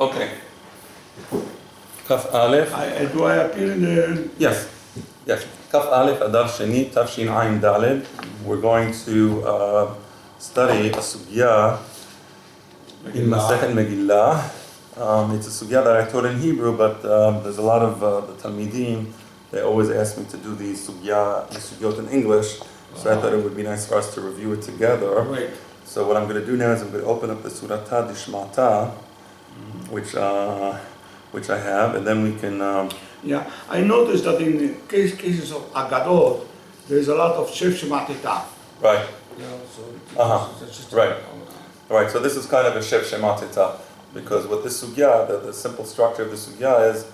Okay. Kaf Aleph. Do I appear in the... Yes. Kaf Aleph Adar Sheni Tafshin Ayin Daled. We're going to study a sugya in Masechet Megillah. It's a sugya that I taught in Hebrew, but there's a lot of the Talmidim. They always ask me to do the sugyot in English, so I thought it would be nice for us to review it together. Right. So what I'm going to do now is I'm going to open up the Surata Dishmata, which I have, and then we can... Yeah, I noticed that in cases of Agadot, there's a lot of Shef Shematita. Right. Yeah, so Right. Right, so this is kind of a Shef Shematita, because what this sugya, the simple structure of the sugya is,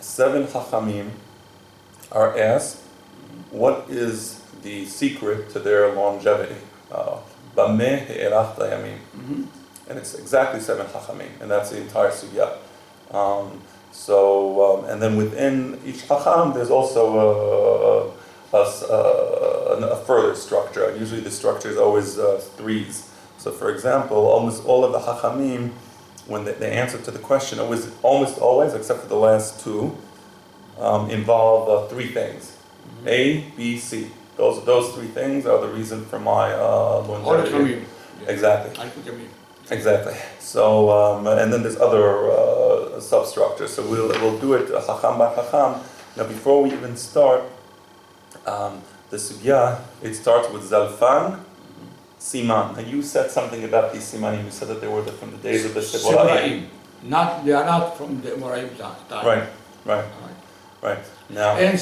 7 Hachamim are asked, what is the secret to their longevity? Bameh he'erachta yamim. And it's exactly 7 Hachamim, and that's the entire sugya. And then within each Hacham, there's also a further structure. Usually the structure is always threes. So for example, almost all of the Hachamim, when they answer to the question, almost always, except for the last two, involve 3 things. A, B, C. Those 3 things are the reason for my longevity. Exactly. Exactly. So, and then there's other substructures. So we'll do it Hacham by Hacham. Now, before we even start the sugya, it starts with Zalfan, Siman. Now, you said something about these Simanim. You said that they were from the days of the Seboraim. They are not from the Moraim time. Right. Now, and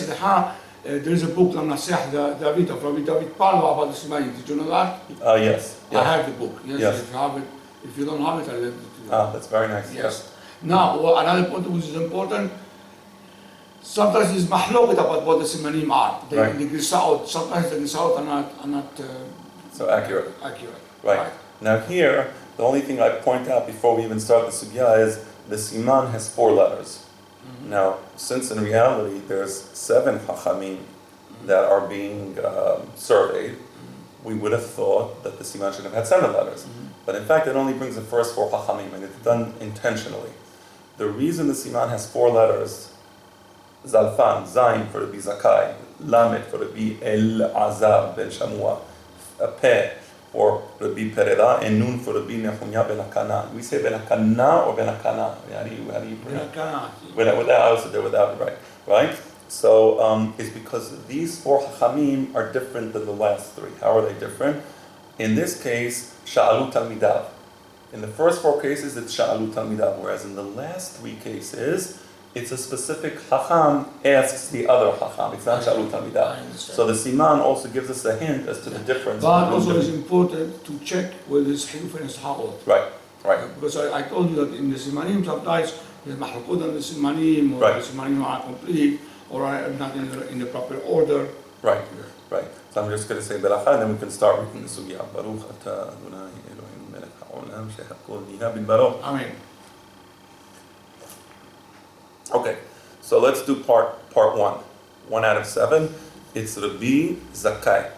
there's a book, Naseh David of Rabbi David Palva about the Simanim. Did you know that? Yes. I have the book. Yes. If you have it. If you don't have it, I'll lend it to you. That's very nice. Yes. Now, another point which is important, sometimes it's mahloket about what the Simanim are. The Gisaot, sometimes the Gisaot are not so accurate. Right. Now here, the only thing I point out before we even start the sugya is the Siman has 4 letters. Now, since in reality there's 7 Hachamim that are being surveyed, we would have thought that the Siman should have had 7 letters. But in fact, it only brings the first 4 Hachamim, and it's done intentionally. The reason the Siman has 4 letters, Zalfan, Zayin for the Bi Zakai, Lamed for the Bi El Azar ben Shamua, Peh for the Bi Pereda, and Nun for the Bi Nehumya ben Akana. We say ben Akana or ben Akana? How do you pronounce it? Without it, right? So it's because these 4 Hachamim are different than the last 3. How are they different? In this case, Sha'alu Talmidav. In the first 4 cases, it's Sha'alu Talmidav, whereas in the last 3 cases, it's a specific Hacham asks the other Hacham. It's not Sha'alu Talmidav. So the Siman also gives us a hint as to the difference. But also it's important to check whether it's Hiluf and it's Ha'ot. Right. Because I told you that in the Simanim, sometimes there's Mahlukot on the Simanim, or the Simanim are complete, or are not in the proper order. Right. So I'm just going to say Beracha, and then we can start reading the sugya. Baruch atah Adonai Eloheinu melech haolam shehakol niha bidbaro. Amen. Okay, so let's do part 1. 1 out of 7. It's Rabbi Zakai.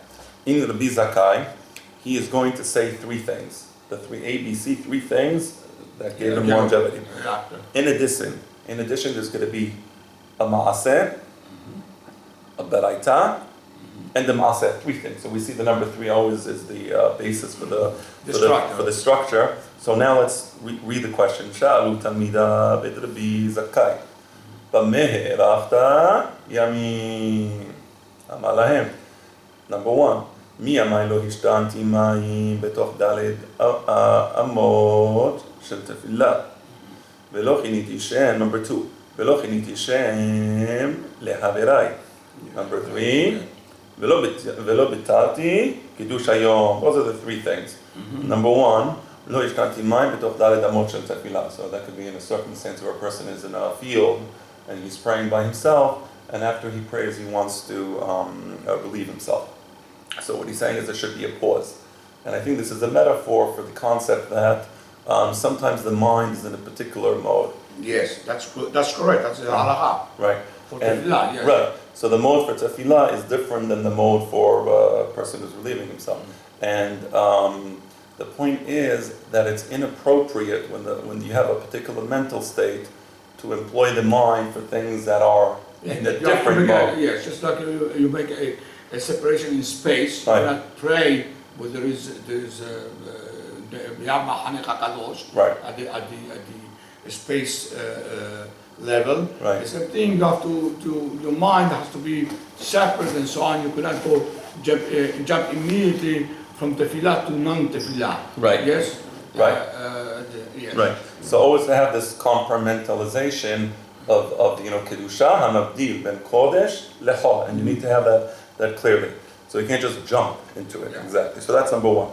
In Rabbi Zakai, he is going to say 3 things. The 3 ABC, 3 things that gave him longevity. In addition, there's going to be a Maaseh, a Beraita, and the Maaseh, 3 things. So we see the number 3 always is the basis for the structure. So now let's read the question. Sha'alu Talmida bet Rabbi Zakai. Bameh he'erachta yamim. Amar lahem. Number 1. Mi amai lo hishtanti mayim betoch daled amot shel tefillah. Velo chiniti shem. Number 2. Velo chiniti shem lehaverai. Number 3. Velo bitarti kiddush hayom. Those are the 3 things. Number 1. Lo hishtanti mayim betoch daled amot shel tefillah. So that could be in a circumstance where a person is in a field and he's praying by himself, and after he prays, he wants to relieve himself. So what he's saying is there should be a pause. And I think this is a metaphor for the concept that sometimes the mind is in a particular mode. Yes, that's correct. That's the halacha. Right. For tefillah, yes. Right. So the mode for tefillah is different than the mode for a person who's relieving himself. And The point is that it's inappropriate when you have a particular mental state to employ the mind for things that are in a different mode. Yes, just like you make a separation in space. Right. You not pray where there is the Yama Hanecha Kadosh Right. at the space level. Right. The same thing, you have to your mind has to be separate and so on. You cannot go jump immediately from tefillah to non-tefillah. Right. Yes. Right. Yes. Right. So always to have this compartmentalization of kedusha hamavdil ben kodesh lechol, and you need to have that clearly. So you can't just jump into it. Yeah. Exactly. So that's number one.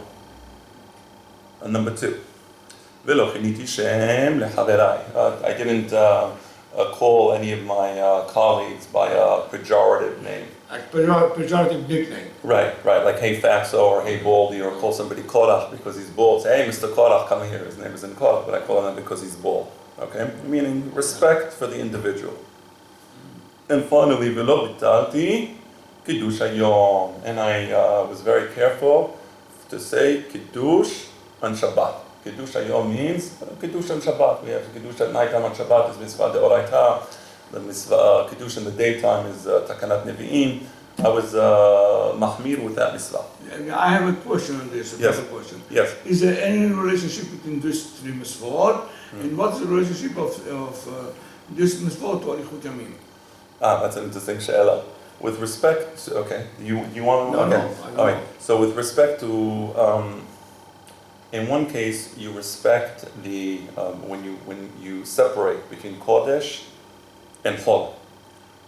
And number two, v'lo chiniti shem lechaverai. I didn't call any of my colleagues by a pejorative name. Like pejorative nickname. Right, like hey Fatso or hey Baldy, or call somebody Korach because he's bald. Say, hey Mr. Korach, come here. His name isn't Korach, but I call him because he's bald. Okay? Meaning respect for the individual. And finally, v'lo bitalti kiddush hayom. And I was very careful to say kiddush on Shabbat. Kiddush hayom means kiddush on Shabbat. We have kiddush at nighttime on Shabbat is mitzvah deoraita. The mitzvah kiddush in the daytime is takanat nevi'im. I was mahmir with that mitzvah. I have a question on this. Yes. Another question. Yes. Is there any relationship between these three mitzvot, and what's the relationship of this mitzvot to Arichut Yamim? That's an interesting she'ela. With respect, okay, you want to? No, okay. no, I don't All right. know. So with respect to, in one case, you respect the when you separate between kodesh and chol,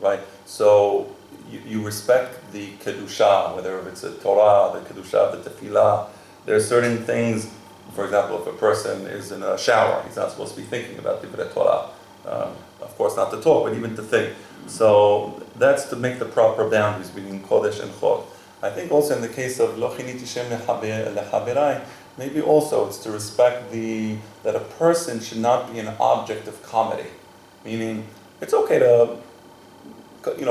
right? So you respect the kedusha, whether it's a Torah, the kedusha, the tefillah. There are certain things. For example, if a person is in a shower, he's not supposed to be thinking about the Torah. Of course, not to talk, but even to think. So that's to make the proper boundaries between kodesh and chol. I think also in the case of lo chiniti shem lechaverai, maybe also it's to respect that a person should not be an object of comedy. Meaning, it's okay to,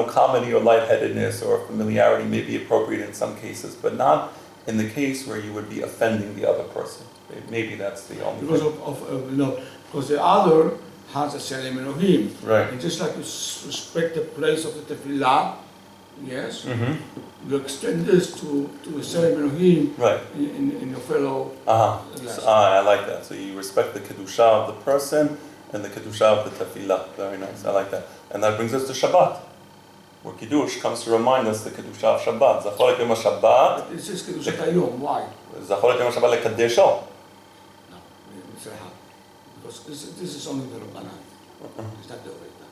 comedy or lightheadedness or familiarity may be appropriate in some cases, but not in the case where you would be offending the other person. Maybe that's the only Because thing. because the other has a Shalem Elohim. Right. And just like you respect the place of the tefillah, yes, you extend this to a Shalem Elohim Right. in your fellow. Yes. So, I like that. So you respect the kedusha of the person and the kedusha of the tefillah. Very nice. I like that. And that brings us to Shabbat, where kiddush comes to remind us the kedusha of Shabbat. Zachor et yom Shabbat. It says Kedushat Hayom. Why? Zachor et yom Shabbat lekadesho. No, it's a half. Because this is only the Rabbanan. It's not the Oraita.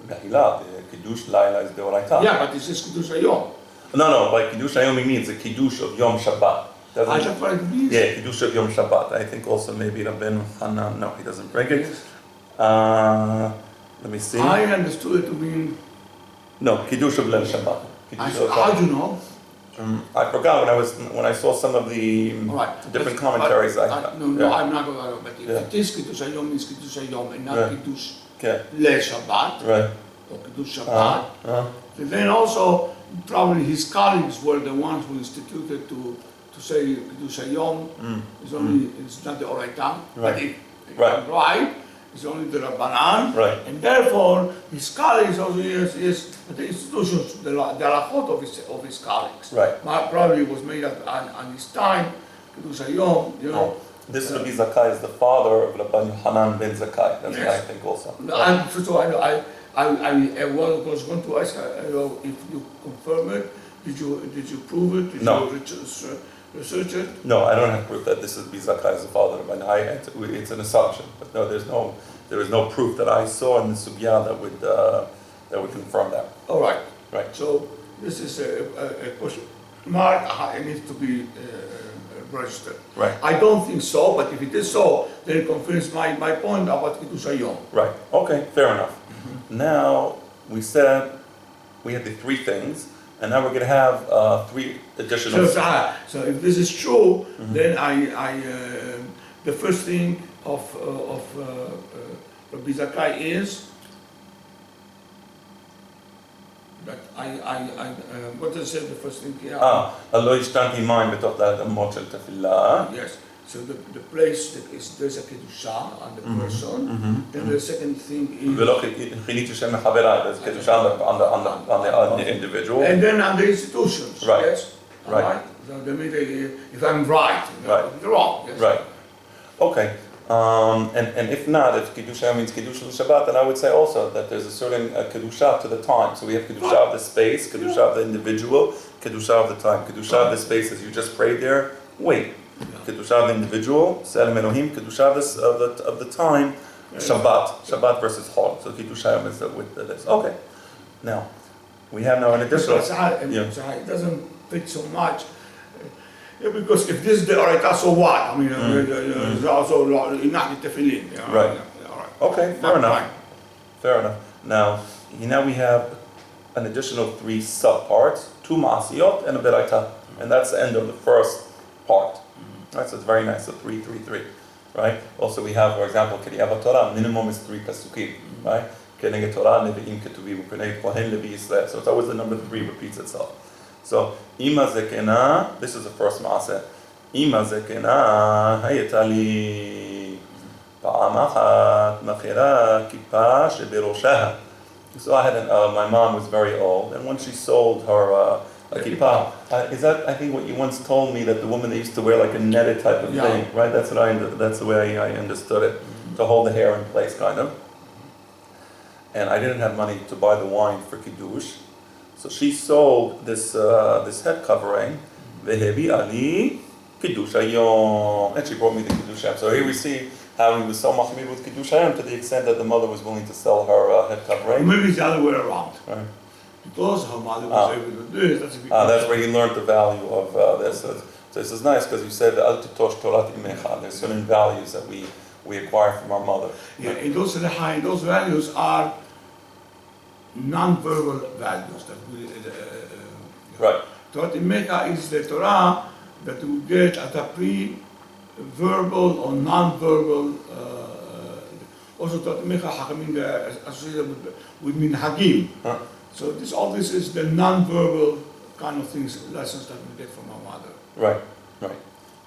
Megilla, the kiddush laila is deoraita. Yeah, but it says Kiddush Hayom. No. By kiddush hayom it means the kiddush of Yom Shabbat. I just what it means. Yeah, kiddush of Yom Shabbat. I think also maybe Rabbeinu Hanan. No, he doesn't bring it. Yes. Let me see. I understood it to mean. No, kiddush of Leil Shabbat. How do you know? I forgot when I saw some of the All right. different commentaries. No, yeah. I'm not going to. But if Yeah. it is Kiddush Hayom, means Kiddush Hayom and not Right. Kiddush Okay. Le Shabbat Right. or Kiddush Shabbat. Uh-huh. And then also, probably his colleagues were the ones who instituted to say Kiddush Hayom is only it's not the Oraita, but Right. if Right. I'm right, it's only the Rabbanan, Right. and therefore his colleagues also is the institutions, the halachot of his colleagues. Right. Probably was made up on his time, Kiddush Hayom, you know. This Rabbi Zakkai is the father of Rabban Yohanan ben Zakkai. That's what I think also. And first of all, I was going to ask if you confirm it. Did you prove it? Did No. you research it? No, I don't have proof that this is Rabbi Zakkai is the father of Rabban. It's an assumption, but no, there is no proof that I saw in the sugya that would confirm that. All right. Right. So this is a question mark. It needs to be registered. Right. I don't think so, but if it is so, then it confirms my point about Kiddush Hayom. Right. Okay. Fair enough. Now we said we had the three things, and now we're going to have three additional. So if this is true, then I the first thing of Rabbi Zakkai is But what I said the first thing, לא השתנתי מים בתוך דלת אמות של תפילה. yes. So the place that is, there's a kedusha on the person. Then the second thing is. ולא חיניתי שם מחבריי, there's kedusha on the individual. And then on the institutions, Right. yes? Right. Alright? So the minute, if I'm right, Right. if you're wrong, yes? Right. Okay. And if not, if kedusha means kedusha l'Shabbat, then I would say also that there's a certain kedusha to the time. So we have kedusha of the space, kedusha of the individual, kedusha of the time. Kedusha of the space, as you just prayed there, wait. Kedusha of the individual, Selim Elohim, kedusha of the time, Shabbat versus Chol. So kedusha is with this. Okay. Now we have now an additional. It doesn't fit so much. Because if this is the oraita, so what? I mean, it's also not the tefillin. Right. Okay, fair enough. Fair enough. Now we have an additional 3 subparts, 2 ma'asiyot and a beraita. And that's the end of the first part. Right, so it's very nice, so 3, 3, 3. Right? Also we have, for example, Kediyava Torah, minimum is 3 pasukim. Right? Keneged Torah, Nevi'im Ketuvim, Keneged Kohen, Levi Yisrael. So it's always the number 3 repeats itself. So, Ima Zekena, this is the first maaseh. Ima Zekena, hayetali פעם אחת מכירה כיפה שבראשה. So I had my mom was very old, and when she sold her a kippah, is that I think what you once told me, that the woman that used to wear like a netted type of thing, right? That's the way I understood it, to hold the hair in place, kind of. And I didn't have money to buy the wine for kiddush, so she sold this head covering, vehebi ali kiddush hayom, and she brought me the kiddush hayom. So here we see how he was so machmir with kiddush hayom to the extent that the mother was willing to sell her head covering. Maybe it's the other way around. Right. Because her mother was able to do it. That's where he learned the value of this. So this is nice because you said al titosh torat imecha. There's certain values that we acquire from our mother. Yeah, and those values are non-verbal values that we. Right. Torat imecha is the Torah that we get at a pre-verbal or non-verbal. Also, Torat imecha Hachamim associated with minhagim. So all this is the non-verbal kind of things, lessons that we get from our mother. Right.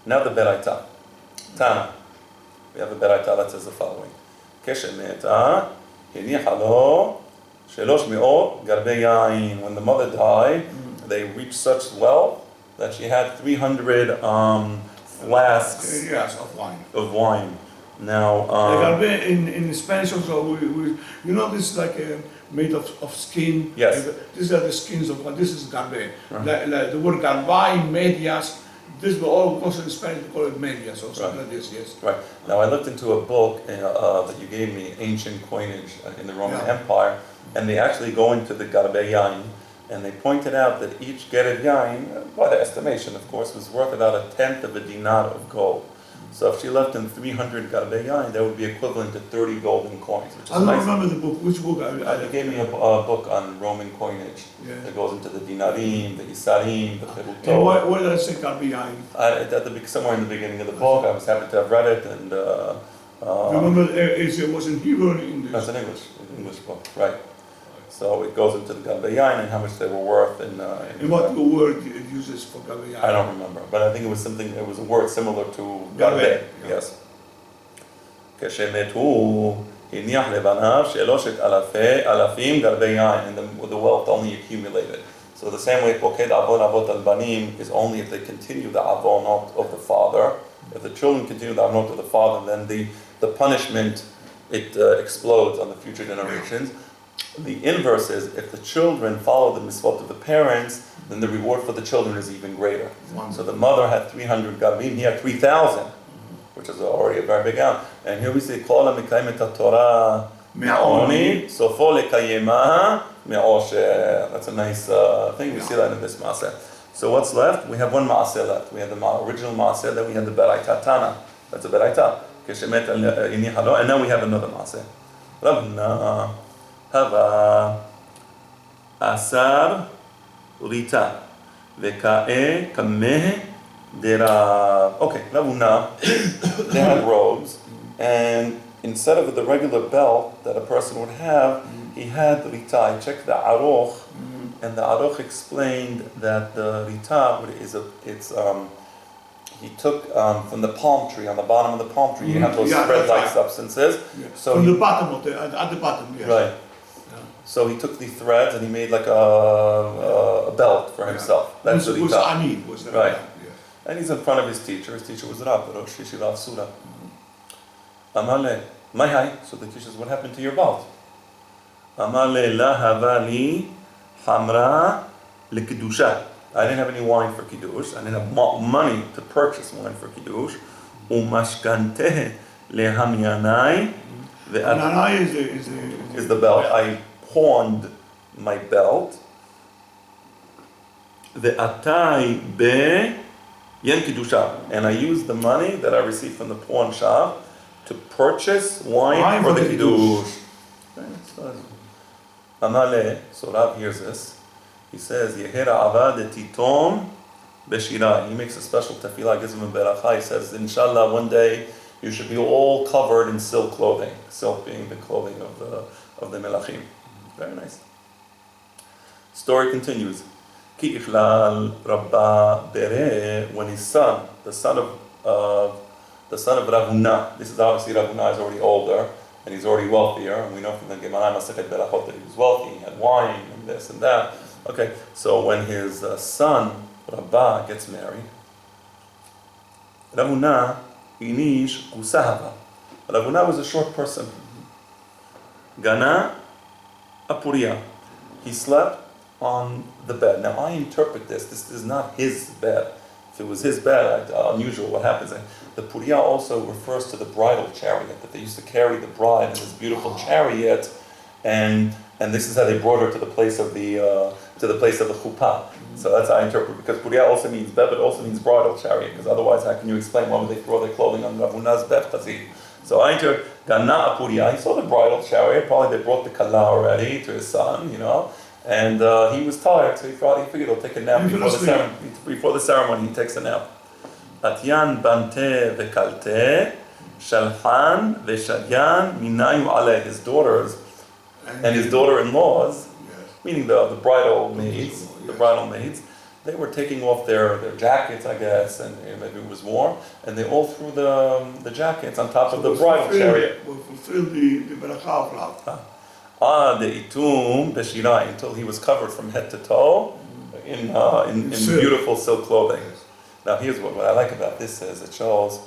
Now the beraita. Tana. We have a beraita that says the following. Keshemeta, hinicha lo, shelosh me'ot garbe yain. When the mother died, they reached such wealth that she had 300 flasks of wine. Now, garbe in Spanish also, this is like made of skin. Yes. These are the skins of one. This is garbe. Like the word garba in medias. This is all also in Spanish we call it medias or something like this. Yes. Right. Now I looked into a book that you gave me, ancient coinage in the Roman Empire, and they actually go into the garbe yain, and they pointed out that each gered yain, by the estimation of course, was worth about 1/10 of a dinar of gold. So if she left him 300 garbe yain, that would be equivalent to 30 golden coins. Which is I don't nice. remember the book. Which book? You gave me a book on Roman coinage that goes into the dinarim, the isarim, the perutot. And why did I say garbe yain? Somewhere in the beginning of the book, I was happy to have read it, and remember, it was in Hebrew and English. That's an English book, right? So it goes into the garbe yain and how much they were worth. And what word it uses for garbe yain? I don't remember, but I think it was a word similar to garbe. Yes. Keshemetu hiniach lebanav sheloshet alafim garbe yain, and the wealth only accumulated. So the same way poked avon avot al banim is only if they continue the avonot of the father. If the children continue the avonot of the father, then the punishment explodes on the future generations. The inverse is, if the children follow the mitzvot of the parents, then the reward for the children is even greater. So the mother had 300 gavim, he had 3,000, which is already a very big amount. And here we say, Kol ha-mekayim et ha-Torah me'oni, sofo lekayema me'osher. That's a nice thing. We see that in this maaseh. So what's left? We have one maaseh left. We have the original maaseh, then we have the beraita tana. That's a beraita. Keshemet ini halo, and then we have another maaseh. Rabna hava asar rita veka'e kameh dera. Okay, Ravuna, they had robes, and instead of the regular belt that a person would have, he had rita. I checked the aruch, And the Aruch explained that the rita he took from the palm tree, on the bottom of the palm tree, you have those thread-like substances. Yeah. So From the bottom of at the bottom, yes. Right. Yeah. So he took the threads and he made like a belt for himself. That's what he was taught. Ani, was that Right. Yeah. And he's in front of his teacher. His teacher was Rab, the Rosh Yeshiva of Sura. Amale, my hai. So the teacher says, what happened to your belt? Amale la havali hamra likidusha. I didn't have any wine for kiddush. I didn't have money to purchase wine for kiddush. Umashkanteh lehamyanai. Nanai Is the belt. I pawned my belt. The atai be yen kidusha, and I used the money that I received from the pawn shop to purchase wine for the kiddush. Amale, so Rab hears this. He says, Yehera avad titom beshira. He makes a special tefillah, gives him a beracha. He says, Inshallah, one day you should be all covered in silk clothing. Silk being the clothing of the melachim. Very nice. Story continues. Ki ichlal rabba bere, when his son, the son of Ravuna. This is obviously Ravuna is already older and he's already wealthier, and we know from the Gemara Masechet Berachot that he was wealthy, he had wine and this and that. Okay, so when his son Rabba gets married, Ravuna inish kusahava. Ravuna was a short person. Gana apuria. He slept on the bed. Now I interpret this. This is not his bed. If it was his bed, unusual. What happens? The puria also refers to the bridal chariot, that they used to carry the bride in this beautiful chariot, and this is how they brought her to the place of the chuppah. So that's how I interpret, because puria also means bed, but it also means bridal chariot. Because otherwise, how can you explain why would they throw their clothing on Ravuna's bed chazid? So I interpret gana puria. He saw the bridal chariot. Probably they brought the kala already to his son, and he was tired, so he figured he'll take a nap before the ceremony. He takes a nap. Atyan bante vekalte shalhan veshadyan minayu aleh. His daughters and his daughter-in-laws, meaning the bridal maids, they were taking off their jackets, I guess, and maybe it was warm, and they all threw the jackets on top of the bridal chariot. Will fulfill the beracha of Rav. The itum beshirai, until he was covered from head to toe in beautiful silk clothing. Now here's what I like about this is it shows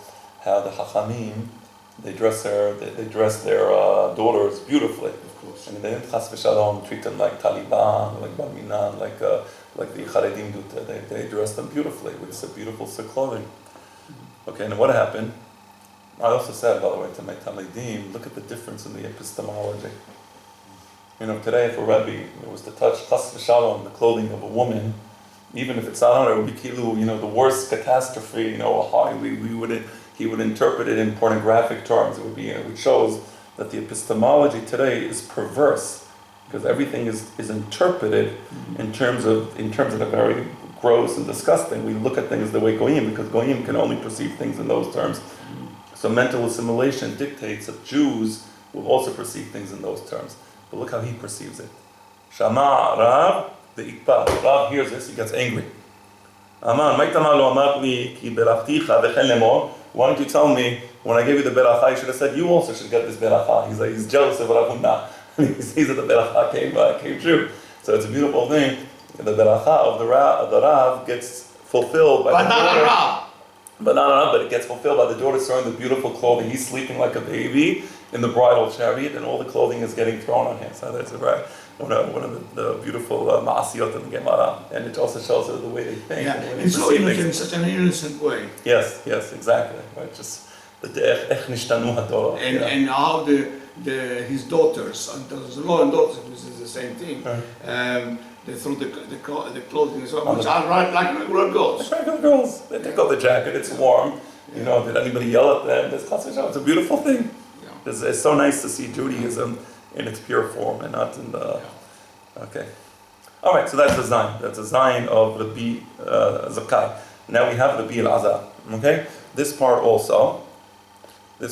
how the Hachamim they dress their daughters beautifully. Of course. And they didn't chas v'shalom treat them like Taliban, like Bar Minan, like the Charedim do. They dress them beautifully with some beautiful silk clothing. Okay, and what happened? I also said, by the way, to my Talmudim, look at the difference in the epistemology. Today if a Rebbe was to touch chas v'shalom the clothing of a woman, even if it's not on her, it would be kilu, the worst catastrophe, he would interpret it in pornographic terms. It shows that the epistemology today is perverse, because everything is interpreted in terms of the very gross and disgusting. We look at things the way goyim, because goyim can only perceive things in those terms. So mental assimilation dictates that Jews will also perceive things in those terms. But look how he perceives it. Shama Rav the Ikpa. Rav hears this, he gets angry. Aman, why don't you tell me, when I gave you the beracha, you should have said, you also should get this beracha. He's jealous of Ravuna. He sees that the beracha came true. So it's a beautiful thing. The beracha of the Rav gets fulfilled by the daughter. But it gets fulfilled by the daughter throwing the beautiful clothing. He's sleeping like a baby in the bridal chariot, and all the clothing is getting thrown on him. So that's one of the beautiful ma'asiyot in the Gemara, and it also shows the way they think. Yeah, and and so in such an innocent way. Yes, exactly. Right, just the ech nishtanu haTorah. And how his daughters, and daughters-in-law and daughters, which is the same thing. They threw the clothing as well, which are like regular girls. Regular girls. They take off the jacket. It's warm. Did anybody yell at them? It's a beautiful thing. Yeah. It's so nice to see Judaism in its pure form and not in the. Okay. All right. So that's the Zayin. That's the Zayin of the Bi Zakai. Now we have the Bi Al-Azar. Okay. This part also, the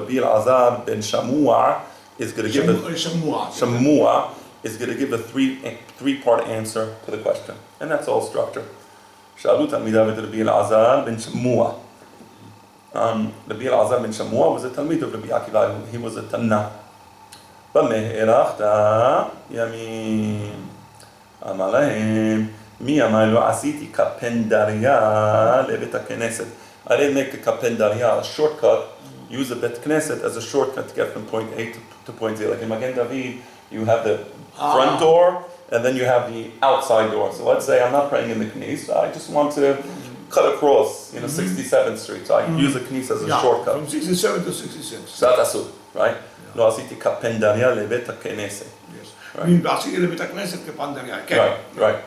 Bi Al-Azar ben Shamua is going to give it. Shamua. Shamua is going to give a three-part answer to the question. And that's all structure. שאלו תלמידיו את רבי אלעזר בן שמוע. Rabbi Elazar ben Shamua was a Talmud of Rabbi Akiva. He was a Tanna. במה הארכת ימים? אמר להם, מי אמר לו עשיתי כפנדריה לבית הכנסת. I didn't make a kapendaria, a shortcut. Use a bet knesset as a shortcut to get from point A to point Z. Like in Magen David, you have the front door, and then you have the outside door. So let's say I'm not praying in the knis, I just want to cut across, 67th Street. So I use the knis as a shortcut. From 67 to 66. So that's asur, right? לא עשיתי כפנדריה לבית הכנסת. Yes. עשיתי לבית הכנסת כפנדריה, כן. Right.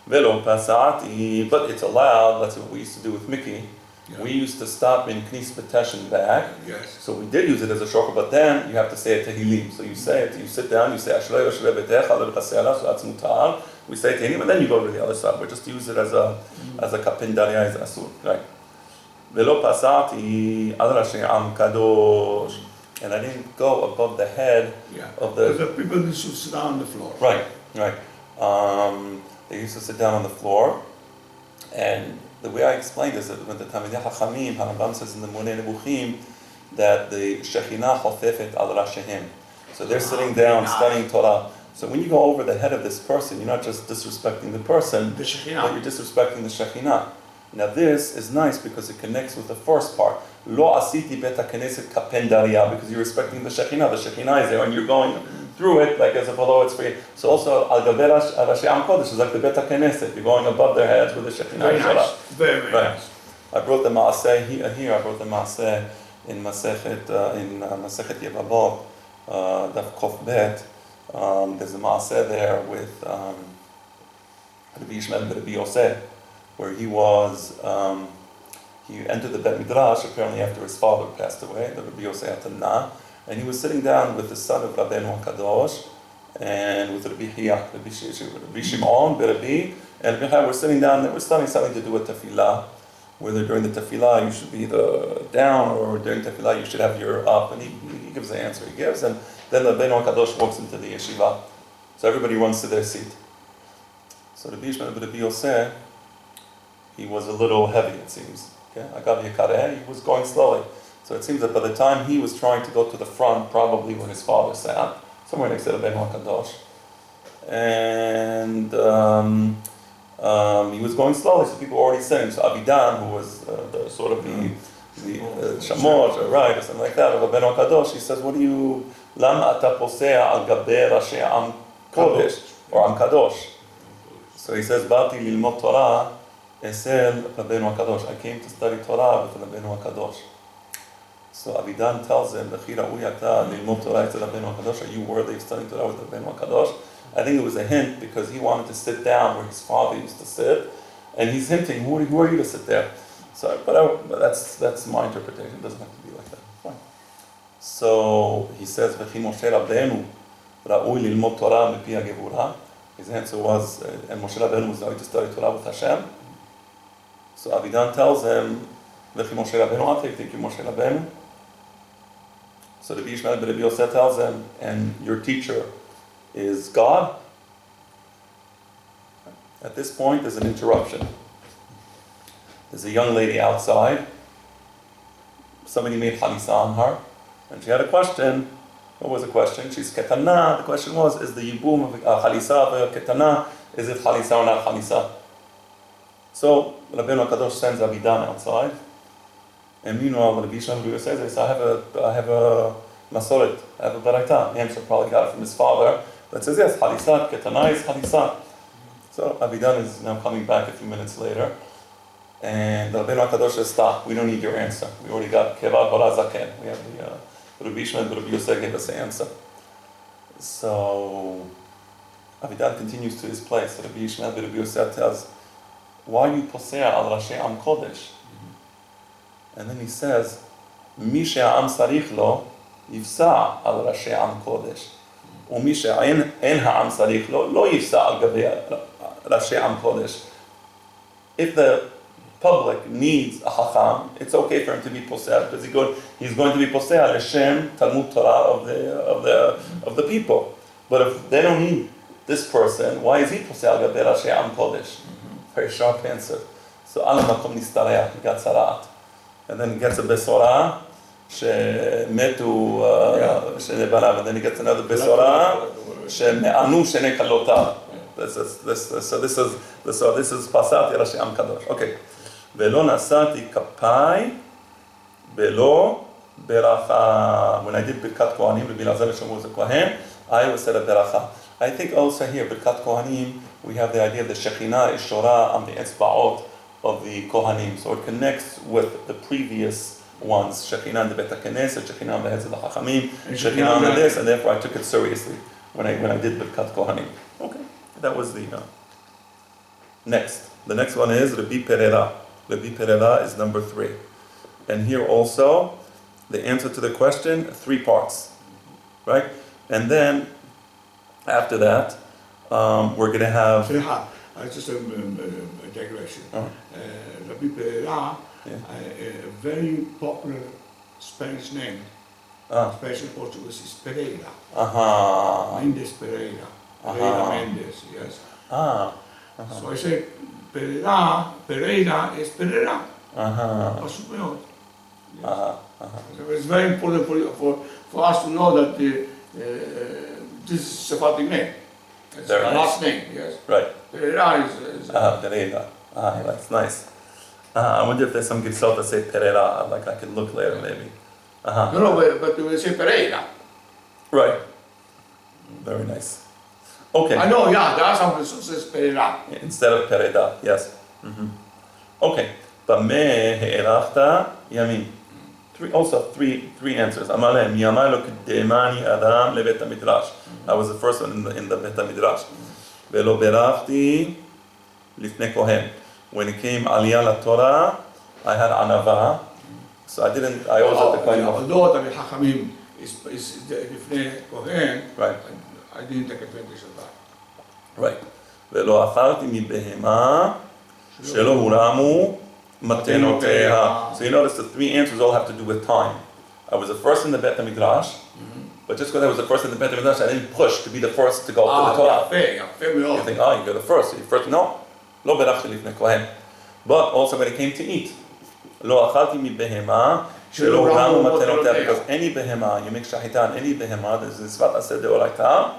ולא פסעתי, but it's allowed. That's what we used to do with Mickey. Yeah. We used to stop in Knis B'Teshin back. Yes. So we did use it as a shortcut, but then you have to say it Tehillim. So you say it, you sit down, you say Ashrei Yoshrei B'Techa L'Chasera, so that's mutar. We say Tehillim, and then you go to the other side. But just use it as a kapindaria, as asur, right? V'lo pasati al Rashi Am Kadosh, and I didn't go above the head of the. Because the people used to sit down on the floor. Right. They used to sit down on the floor, and the way I explained is that when the Talmidei Hachamim, Harambam says in the Monei Nebuchim, that the Shekhinah chotefet al rashehem. So they're sitting down studying Torah. So when you go over the head of this person, you're not just disrespecting the person, but you're disrespecting the Shekhinah. Now this is nice because it connects with the first part. Lo asiti bet haKnesset kapendaria, because you're respecting the Shekhinah. The Shekhinah is there, and you're going through it like as if although it's free. So also al gaber Rashi Am Kodesh is like the bet haKnesset. You're going above their heads with the Shekhinah. Very nice. Very nice. I brought the Maaseh here. I brought the Maaseh in Masechet Yevamot, Daf Kof Bet. There's a Maaseh there with Rabbi Yishmael ben Rabbi Yosef, where he entered the Bet Midrash apparently after his father passed away, the Rabbi Yosef Tanna, and he was sitting down with the son of Rabbeinu HaKadosh and with Rabbi Hiyah, Rabbi Shimon, Rabbi, and Rabbi Hiyah were sitting down. They were studying something to do with tefillah, whether during the tefillah you should be down or during tefillah you should have your up, and he gives the answer he gives, and then Rabbeinu HaKadosh walks into the yeshiva, so everybody runs to their seat. So Rabbi Yishmael ben Rabbi Yosef, he was a little heavy, it seems. Okay, Agav Yekareh, he was going slowly. So it seems that by the time he was trying to go to the front, probably when his father sat, somewhere next to the Rabbeinu HaKadosh, and he was going slowly, so people were already sitting. So Avidan, who was the Shamosh, right, or something like that, of Rabbeinu HaKadosh, he says, what do you, Lama ata posea al gaber Rashi Am Kodesh, or Am Kadosh? So he says, Bati lilmod Torah, Esel Rabbeinu HaKadosh. I came to study Torah with Rabbeinu HaKadosh. So Avidan tells him, are you worthy of studying Torah with Rabbeinu HaKadosh? I think it was a hint because he wanted to sit down where his father used to sit, and he's hinting, who are you to sit there? So, but that's my interpretation. It doesn't have to be like that. Fine. So he says, his answer was, and Moshe Rabbeinu was going to study Torah with Hashem. So Avidan tells him, Moshe Rabbeinu, I'll take you, Moshe Rabbeinu. So the Yishmael ben Rabbi Yosef tells him, and your teacher is God. At this point, there's an interruption. There's a young lady outside. Somebody made halisa on her, and she had a question. What was the question? She's ketana. The question was, is the yibum of halisa of ketana, is it halisa or not halisa? So Rabbeinu HaKadosh sends Avidan outside, and meanwhile Rabbi Yishmael says, I have a masoret, I have a baraita. Answer probably got it from his father, but says yes, halisa, ketana is halisa. So Avidan is now coming back a few minutes later, and Rabbeinu HaKadosh says, stop, we don't need your answer. We already got kevad bara zaken. We have the Rabbi Yishmael ben Rabbi Yosef gave us the answer. So Avidan continues to his place. Rabbi Yishmael ben Rabbi Yosef tells, why you posea al Rashi Am Kodesh? And then he says, Mi she'am sarich lo, yifsa al Rashi Am Kodesh. Umi she'en ha'am sarich lo, lo yifsa al gavi Rashi Am Kodesh. If the public needs a Hacham, it's okay for him to be posea, because he's going to be posea l'shem Talmud Torah of the people. But if they don't need this person, why is he posel al gabe rashi am kodesh? Very sharp answer. So al makom nistareach, he got tzaraat. And then he gets a besora, shemetu shene banav, and then he gets another besora, sheme'anu shene kalotav. So this is pasat rashi am kadosh. Okay. Velo nasati kapai, velo beracha. When I did Birkat Kohanim, Rabbi Elazar Shlomo was a Kohen, I always said a beracha. I think also here, Birkat Kohanim, we have the idea of the Shekhinah is Shora on the Etzba'ot of the Kohanim. So it connects with the previous ones. Shekhinah on the Bet HaKnesset, Shekhinah on the heads of the Hachamim, Shekhinah on the this, and therefore I took it seriously when I did Birkat Kohanim. Okay, that was the... Next. The next one is Rabbi Perera. Rabbi Perera is number 3. And here also, the answer to the question, 3 parts, right? And then, after that, we're going to have... Just a digression. Rabbi Perera, a very popular Spanish name, Spanish and Portuguese is Pereira. Mendes Pereira. Pereira Mendes, yes. So I say Pereira is Pereira. Pasuk מאוד. So it's very important for us to know that this is Sephardic name. It's Very the nice. last name, yes. Right. Pereira is Pereira. That's nice. I wonder if there's some good self that say Pereira, like I can look later maybe. no, but we say Pereira. Right. Very nice. Okay. I know, yeah, there are some that says Pereira. Instead of Pereda, yes. Okay. Bameh he'erachta yamin. Also three answers. Amar lehem yamai lo kedemani adam lebet hamidrash. I was the first one in the Bet HaMidrash. Velo berachti lifnei kohen. When it came Aliyah LaTorah, I had anava. So I always had to claim off. Although the Hachamim is lifnei kohen, Right. I didn't take advantage of that. Right. ולא אכלתי מבהמה שלא הורמו מתנותיה. So you notice the 3 answers all have to do with time. I was the first in the Bet HaMidrash, but just because I was the first in the Bet HaMidrash, I didn't push to be the first to go to the Torah. יפה מאוד. You think, you go the first. You first, no. לא ברכתי לפני כהן. But also when it came to eat, לא אכלתי מבהמה שלא הורמו מתנותיה, because any behema, you make shahita on any behema, there's this vat aseh deoraita,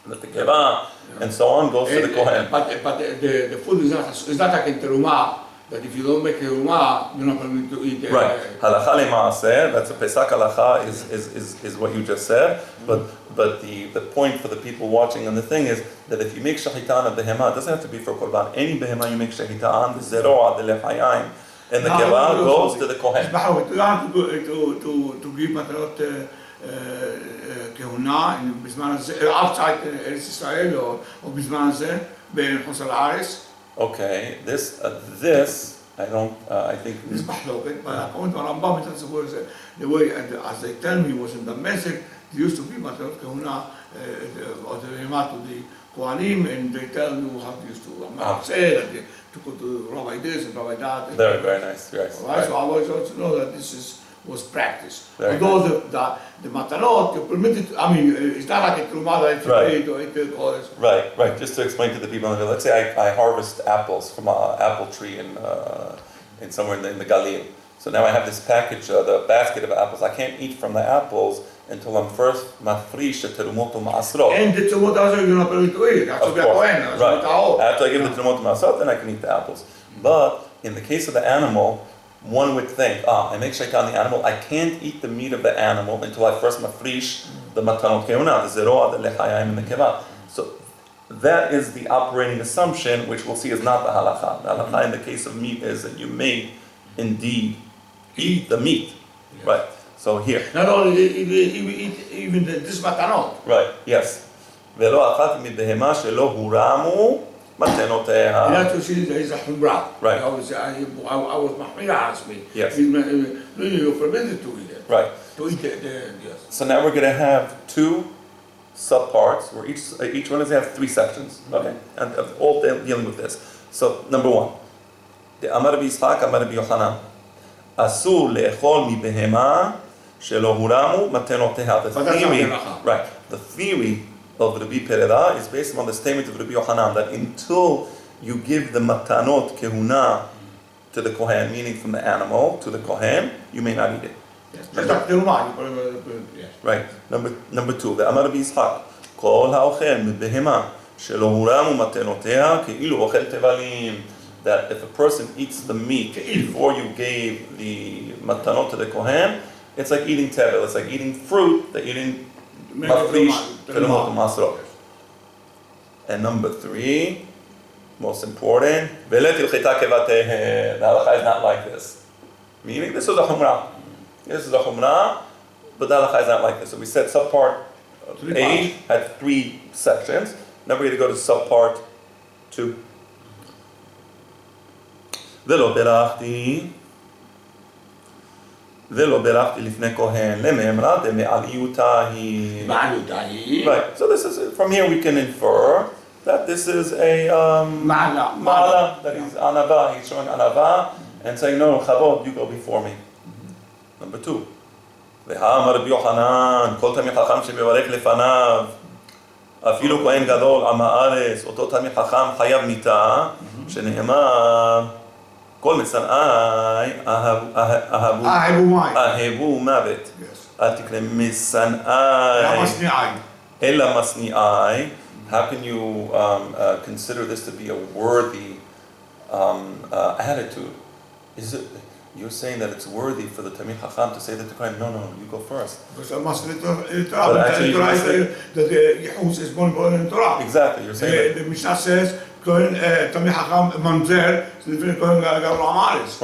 that the keva, and so on, goes to the kohen. But the food is not like in terumah, that if you don't make terumah, you're not going to eat. Right. Halacha lemaaseh, that's a Pesach halacha, is what you just said. But the point for the people watching on the thing is that if you make shahita on a behema, it doesn't have to be for korban. Any behema you make shahita on, the zeroah, the lefhayim, and the keva goes to the kohen. You have to give matanot כהונה בזמן הזה, outside ארץ ישראל או בזמן הזה, בחוץ לארץ. Okay, this, I don't, I think... יש מחלוקת, but according to הרמב"ם, the way, as they tell me, was in the message, they used to give מתנות כהונה, or the to the כהנים, and they tell you how they used to say, to go to rabbi this and rabbi that. Very, very nice, yes. Right, so I always also know that this was practiced. Very Although the matanot, you're permitted, it's not like a trumah that you eat or Right. Just to explain to the people, let's say I harvest apples from an apple tree in somewhere in the Galil. So now I have this package, the basket of apples. I can't eat from the apples until I'm first mafrish terumot ma'asrot. And the terumot also you're not permitted to eat. That's of course, right. After I give the terumot ma'asrot, then I can eat the apples. But in the case of the animal, one would think, I make shaita on the animal, I can't eat the meat of the animal until I first mafrish the matanot keuna, the zeroah, the lechayim, and the keva. So that is the operating assumption, which we'll see is not the halacha. The halacha in the case of meat is that you may indeed eat the meat. Yes. Right. So here. Not only even this matanot. Right, yes. ולא אכלתי מבהמה שלא הורמו מתנותיה. You have to see there is a humrah. Right. I was Mahmira asked me. Yes. You're permitted to eat it. Right. To eat it, yes. So now we're going to have 2 subparts where each one is going to have 3 sections. Okay. And all dealing with this. So number 1. The Amar B'Yitzchak, Amar B'Yochanan. Asur le'echol mibehema shelo huramu matenoteh. The theory, right? The theory of Rabbi Pereda is based on the statement of Rabbi Yochanan that until you give the matanot kehuna to the kohen, meaning from the animal to the kohen, you may not eat it. Yes. Just like teruma, you put it, yes. Right. Number two, the Amar Rabbi Yitzchak, כל האוכל מבהמה שלא הורם ומתנותיה כאילו אוכל תבלים. That if a person eats the meat before you gave the matanot to the kohen, it's like eating tevel, it's like eating fruit that you didn't mafrish terumot u'masrot. And number three, most important, velet ilchita kevateh. The halacha is not like this. Meaning this is a humrah. This is a humrah, but the halacha is not like this. So we said subpart A had 3 sections. Now we're going to go to subpart 2. ולא בירכתי לפני כהן למאמרה דמעליותה היא. Right, so this is, from here we can infer that this is a ma'ala, that he's anava, he's showing anava and saying, no, chavod, you go before me. Number 2. והאמר רבי יוחנן, כל תלמיד חכם שמברך לפניו, אפילו כהן גדול עם הארץ, אותו תלמיד חכם חייב מיתה, שנאמר, כל מצנאי אהבו מוות. אל תקרא מצנאי, אלא משניאי. How can you consider this to be a worthy attitude? Is it? You're saying that it's worthy for the Talmid Chacham to say that to Kohen, no, you go first. Because I must but actually, that the Yehus is born in Torah. Exactly, you're saying the Mishnah says, Kohen Talmid Chacham mamzer, so the Kohen Gadol Amaris.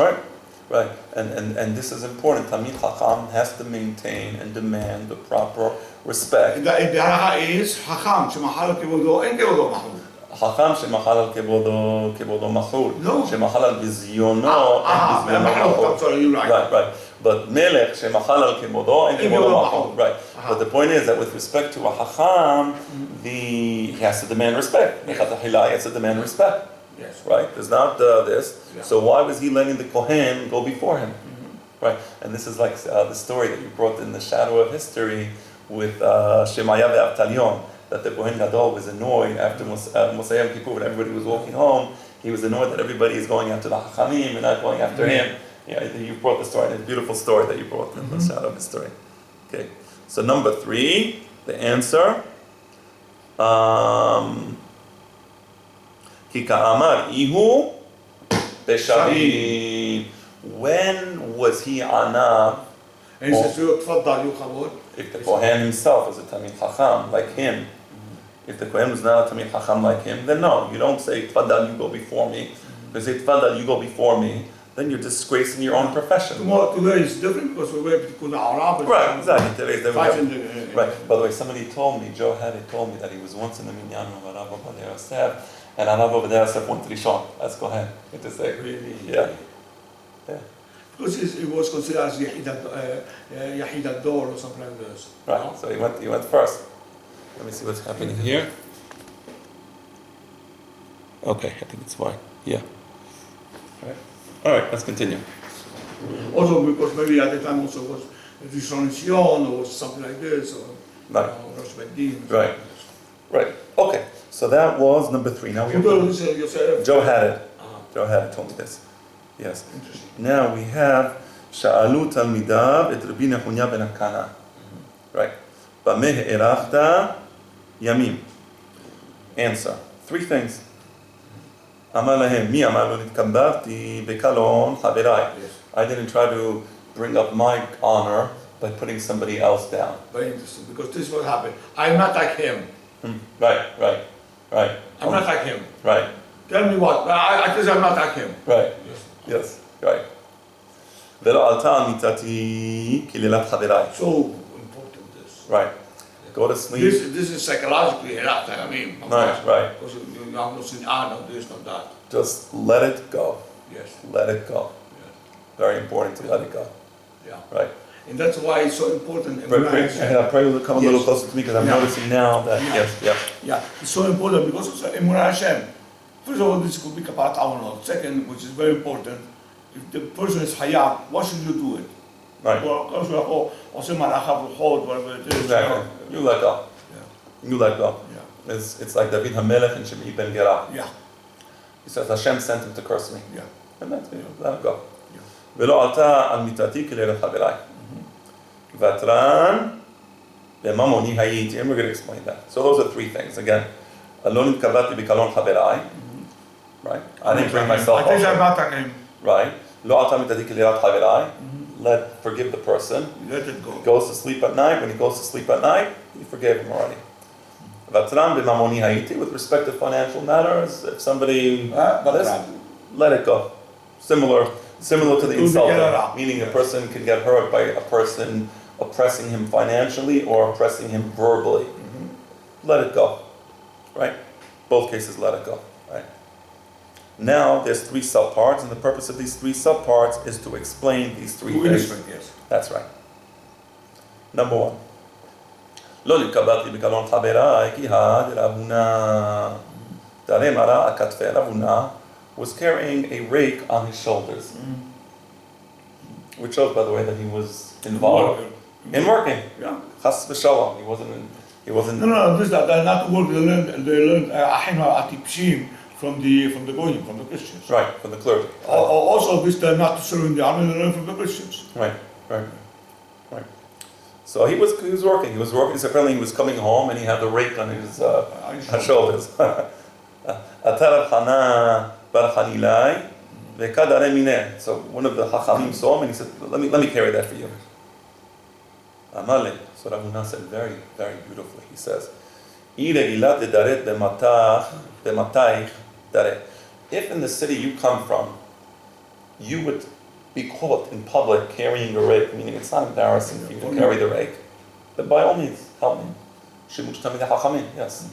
Right. And this is important. Talmid Chacham has to maintain and demand the proper respect. The halacha is Chacham shemachal kevodo en kevodo mahul. חכם שמחל על כבודו מחול, שמחל על בזיונו, אין בזיונו מחול. Right. But מלך שמחל על כבודו, אין כבודו מחול. Right. But the point is that with respect to a חכם, he has to demand respect. He has to demand respect. Yes. Right? There's not this. So why was he letting the Kohen go before him? Right? And this is like the story that you brought in the shadow of history with Shemaya ve'Avtalion. That the Kohen Gadol was annoyed after Mosai Yom Kippur, when everybody was walking home, he was annoyed that everybody is going after the Hachamim and not going after him. Yeah, you brought the story, a beautiful story that you brought in the shadow of history. Okay, so number 3, the answer. Ki ka'amar ihu beshavim. When was he anav? And he says, if the Kohen himself was a Talmid Chacham, like him, if the Kohen was not a Talmid Chacham like him, then no, you don't say, Tfadal, you go before me. If you say, Tfadal, you go before me, then you're disgracing your own profession. Today is different because we're going to Arab. Right, exactly. Right. By the way, somebody told me, Joe had told me that he was once in the minyan of Arav Ovadiah Yosef, and Arav Ovadiah Yosef went to Rishon as Kohen. To say, really? Yeah. Because it was considered as Yahid Dor or something like this. Right, no? So he went first. Let me see what's happening here. Okay, I think it's fine. Yeah. All right, let's continue. Also because maybe at the time also was Rishon Shion or something like this, or Rosh Bedin. Right. Okay, so that was number 3. Now we have Joe had it. Joe had it, told me this. Yes. Interesting. Now we have Sha'alu Talmidav et Rabbi Nehunya ben Akana. Right. Bameh erachta yamim. Answer. 3 things. Amar lahem mi amar lo nitkabavti bekalon chaverai. I didn't try to bring up my honor by putting somebody else down. Very interesting, because this is what happened. I'm not like him. Right. I'm not like him. Right. Tell me what? I guess I'm not like him. Right. Yes, right. ולא עלתה על מיטתי כלילת חבריי. So important this. Right. Go to sleep. This is psychologically enough, I mean. Right. Because you have no sin, no this, no that. Just let it go. Yes. Let it go. Yes. Very important to let it go. Yeah. Right. And that's why it's so important. I pray you'll come a little closer to me because I'm noticing now that, Yeah, it's so important because it's Emunah Hashem. First of all, this could be Kaparat Amonot. Second, which is very important, if the person is Hayab, what should you do it? Right. Whatever it is. Exactly. You let go. You let go. Yeah. It's like David HaMelech and Shimei ben Gera. Yeah. He says, Hashem sent him to curse me. Yeah. And that's it, let it go. Yeah. ולא עלתה על מיטתי כליל חבריי. ותרן בממוני הייתי. And we're going to explain that. So those are three things. Again, לא נתקבלתי בקלון חבריי. Right? I didn't bring myself I think up. about him. Right? לא עלתה מיטתי כליל חבריי. Forgive the person. Let it go. He goes to sleep at night. When he goes to sleep at night, you forgave him already. ותרן בממוני הייתי. With respect to financial matters, if somebody... let it go. Similar to the insulting, meaning a person can get hurt by a person oppressing him financially or oppressing him verbally. Let it go, right? Both cases, let it go, right? Now, there's three subparts, and the purpose of these three subparts is to explain these three things. Yes. That's right. Number one. לא נתקבלתי בקלון חבריי, כי הדרבונה, תראה מראה הכתפי רבונה, was carrying a rake on his shoulders. Which shows, by the way, that he was involved in working. Yeah. Chas v'shalom. He wasn't. No, this that not work. They learned ahima atipshim from the goyim, from the Christians. Right, from the clergy. Also, this they're not to serve in the army. They learn from the Christians. Right. So he was working. He was working. So apparently he was coming home and he had the rake on his shoulders. Atarab Hana bar Hanilai ve'kad arei mineh. So one of the Hachamim saw him and he said, "Let me carry that for you." Amale. So Rav Huna said very, very beautifully. He says, if in the city you come from, you would be caught in public carrying a rake, meaning it's not embarrassing for you to carry the rake, then by all means, help me. Yes.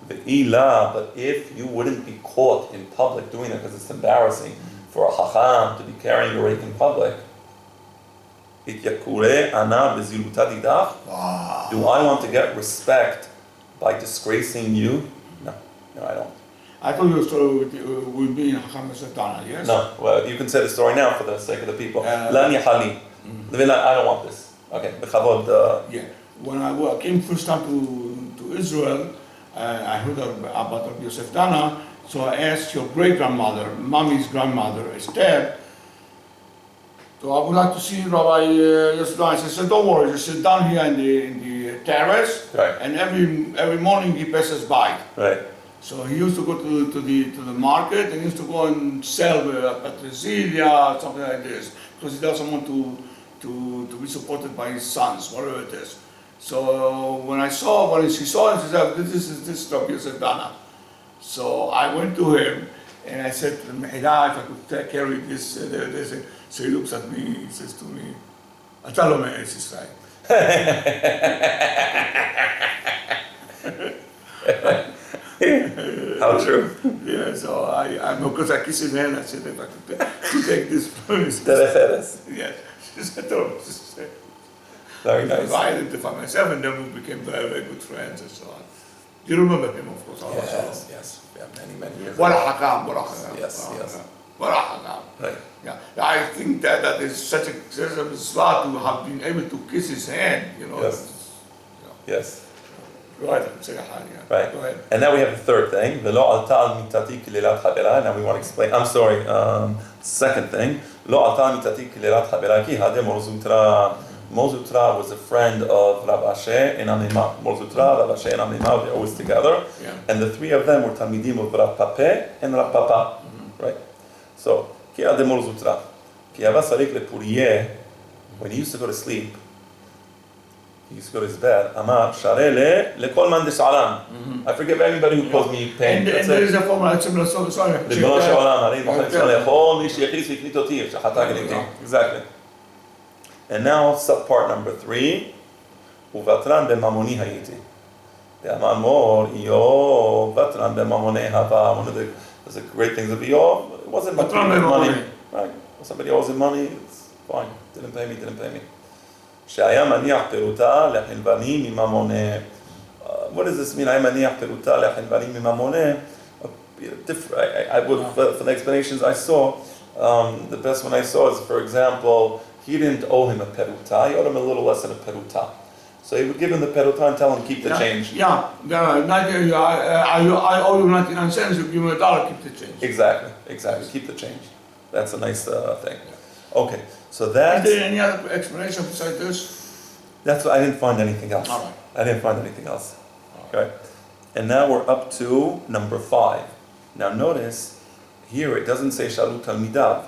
But if you wouldn't be caught in public doing it because it's embarrassing for a Hacham to be carrying a rake in public, do I want to get respect by disgracing you? No, I don't. I told you a story with me and Hacham Satana, yes? No, well, you can say the story now for the sake of the people. I don't want this. Okay, yeah. When I came first time to Israel, I heard about Rabbi Yosef Dana, so I asked your great-grandmother, mommy's grandmother, Esther, so I would like to see Rabbi Yosef Dana. I said, don't worry, just sit down here in the terrace, right. And every morning he passes by. Right. So he used to go to the market and he used to go and sell petroleum, something like this, because he doesn't want to be supported by his sons, whatever it is. So when he saw him, she said, this is Rabbi Yosef Dana. So I went to him and I said, Mehila, if I could carry this, so he looks at me, he says to me, אתה לא מארץ ישראל. How true. Yeah, so I because I kissed his hand, I said, if I could take this place. Yes. She said, oh, very nice. I identified myself, and then we became very, very good friends and so on. You remember him, of course. Yes. Yeah, many years. Hakam. Yes. Hakam. Right. Yeah. I think that is such a slot to have been able to kiss his hand, you know. Yes. Right. Right. Go ahead. And now we have the third thing. Now we want to explain. I'm sorry. Second thing. Mozutra was a friend of Rav Asher and Amima. Mozutra, Rav Asher, and Amima, they're always together. Yeah. And the three of them were Talmidim of Rav Pape and Rav Papa. Right? So, Ki Ade Mozutra. Ki Ava Sarik Le Puriye, when he used to go to sleep, he used to go to his bed, Amar, Sharele, Le Kol Man Deshalam. I forgive anybody who calls me pain. And there is a formula, similar, sorry. Exactly. And now, subpart number 3, Uvatran b'mamoni hayiti. Be'amar mor, Iyov, Vatran b'mamone hava. One of the great things of Iyov, it wasn't much money. Right? Somebody owes him money, it's fine. Didn't pay me. Shaya maniach peruta lehilvani mimamone. What does this mean? Shaya maniach peruta lehilvani mimamone. I would, for the explanations I saw, the best one I saw is, for example, he didn't owe him a peruta, he owed him a little less than a peruta. So he would give him the peruta and tell him keep the change. Yeah, I owe you 99 cents, you give me $1, keep the change. Exactly. Keep the change. That's a nice thing. Okay, so Is that's... there any other explanation besides this? That's what I didn't find anything else. All right. I didn't find anything else. Okay. And now we're up to number 5. Now notice, here it doesn't say Shalu Talmidav.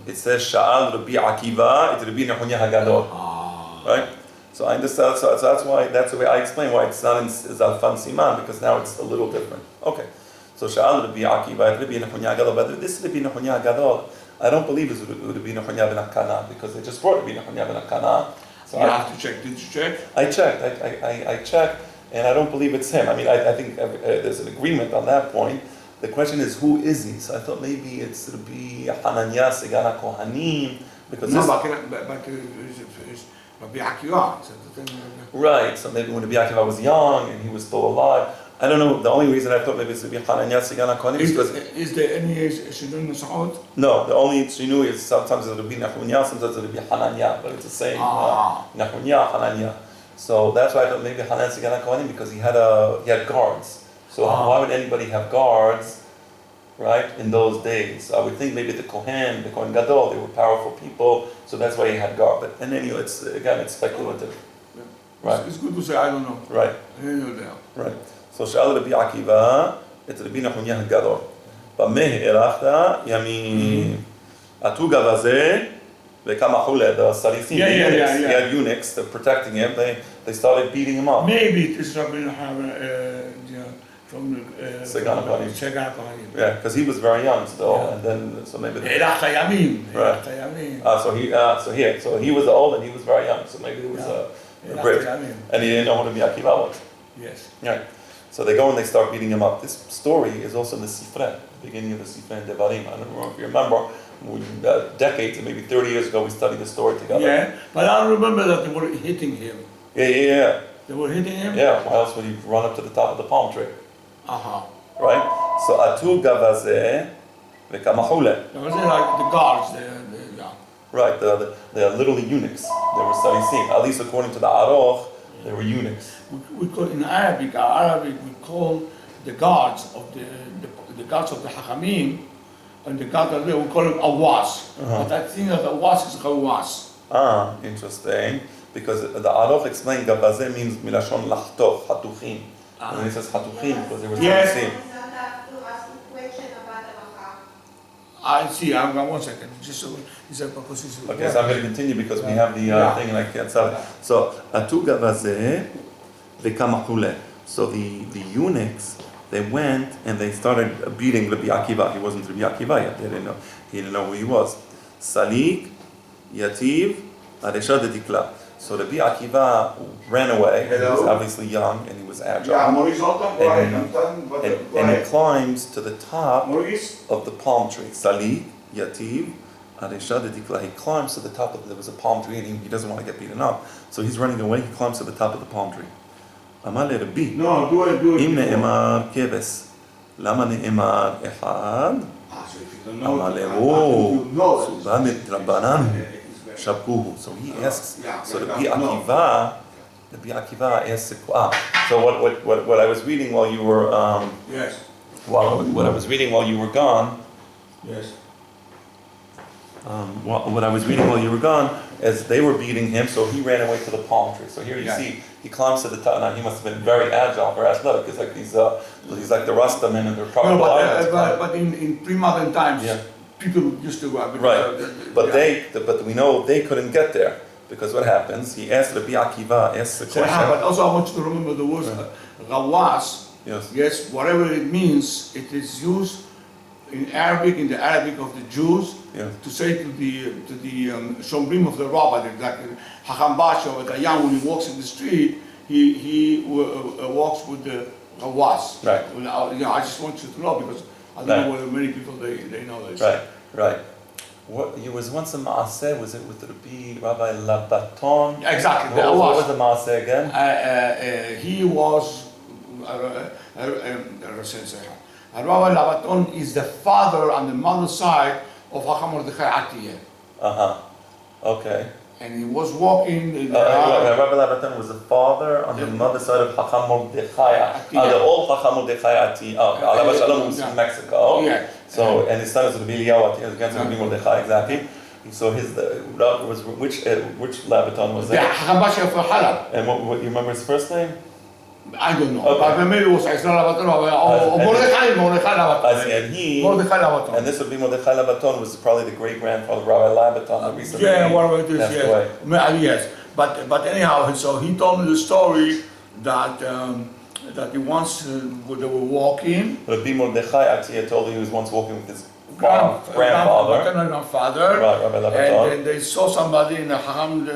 It says Sha'al Rabbi Akiva, it's Rabbi Nehunya Hagadol. Right? So I understand, so that's the way I explain why it's not in Zalfan Siman, because now it's a little different. Okay. So Sha'al Rabbi Akiva, Rabbi Nehunya Hagadol, but this Rabbi Nehunya Hagadol, I don't believe it's Rabbi Nehunya ben Akana, because they just brought Rabbi Nehunya ben Akana. So you have to check. Did you check? I checked. I checked, and I don't believe it's him. I mean, I think there's an agreement on that point. The question is, who is he? So I thought maybe it's Rabbi Hananya Segana Kohanim, because No, this, but it's Rabbi Akiva. right. So maybe when Rabbi Akiva was young and he was still alive. I don't know. The only reason I thought maybe it's Rabbi Hananya Segana Kohanim is because Is there any Shinui Mas'ud? no, the only Shinui is sometimes it's Rabbi Nehunya, sometimes it's Rabbi Hananya, but it's the same Nehunya, Hananya. So that's why I thought maybe Hanan Segana Kohanim, because he had guards. So why would anybody have guards, right, in those days? I would think maybe the Kohen Gadol, they were powerful people, so that's why he had guard. But and anyway, it's speculative. Yeah. Right. It's good to say, I don't know. Right. I don't know that. Right. So Sha'al Rabbi Akiva, it's Rabbi Nehunya Gadol. Bameh erachta yamin atu gavaze vekama chule, the Sarifim, he had eunuchs, they're protecting him, they started beating him up. Maybe it is Rabbi from Segana Kohanim. Segana Kohanim. Yeah, because he was very young still, and then so maybe. Right. So he was old and he was very young, so maybe it was a bridge, and he didn't know who Rabbi Akiva was. Yes. Right. So they go and they start beating him up. This story is also in the Sifrei, the beginning of the Sifrei in Devarim. I don't know if you remember, decades, maybe 30 years ago, we studied the story together. Yeah, but I don't remember that they were hitting him. Yeah. They were hitting him? Yeah, why else would he run up to the top of the palm tree? Uh-huh. Right? So atu gavazeh v'kamahule. They were like the guards, Right, they're literally eunuchs. They were sarisim. At least according to the Aroch, they were eunuchs. We call in Arabic we call the guards of the guards of the Hachamim, and the guards of we call them awas. But I think that awas is chawas. Ah, interesting. Because the Aroch explained gavazeh means milashon lachtoch, hatuchim. And he says hatuchim because they were sarisim. I see. I'm going 1 second. Just so he said because he's Okay, so I'm going to continue because we have the thing and I can't stop it. So atu gavazeh v'kamahule. So the eunuchs, they went and they started beating Rabbi Akiva. He wasn't Rabbi Akiva yet. He didn't know who he was. Salik, Yativ, Aresha de Dikla. So Rabbi Akiva ran away. He was obviously young and he was agile. And he climbs to the top of the palm tree. Salik, Yativ, Aresha de Dikla. He climbs to the top of there was a palm tree and he doesn't want to get beaten up. So he's running away. He climbs to the top of the palm tree. Amar le Rabbi. No, do it. Im ne'emar keves. Lama ne'emar echad. Amar le Subha mitrabanan. Shapuhu. So he asks. So Rabbi Akiva asks. So what I was reading while you were Yes. what I was reading while you were gone. Yes. What I was reading while you were gone is they were beating him, so he ran away to the palm tree. So here you see he climbs to the top. Now he must have been very agile, very athletic. It's like he's like the Rastaman and they're probably. But in pre-modern times, people used to go. But we know they couldn't get there because what happens? He asked Rabbi Akiva asks the question. But also I want you to remember the word gawas. Yes, whatever it means, it is used in Arabic, in the Arabic of the Jews, to say to the shomrim of the rabbi, like Hacham Basha or Dayan, when he walks in the street, he walks with the gawas. Right. I just want you to know because I don't know whether many people they know this. Right. There was once a maaseh, was it with Rabbi Labaton? Exactly. What was the maaseh again? He was Rabbi Labaton is the father on the mother's side of Hacham Mordechai Atiyeh. Okay. and he was walking in the Rabbi Labaton was the father on the mother's side of Hacham Mordechai. The old Hacham Mordechai Ati. Alav Shalom was from Mexico. Yeah. So, and his son is Rabbi Eliyahu Ati, against Rabbi Mordechai, exactly. So was which Labaton was that? Hacham Bashi of Halab. And what you remember his first name? I don't know. Okay. But maybe it was Israel Labaton or Mordechai Labaton. And he, Mordechai Labaton. and this would be Mordechai Labaton, was probably the great grandfather of Rabbi Labaton that recently passed away. Yes. But anyhow, so he told me the story that that he once they were walking. Rabbi Mordechai actually had told me he was once walking with his grandfather. Grandfather. Right, Rabbi Labaton. And then they saw somebody in the Hacham.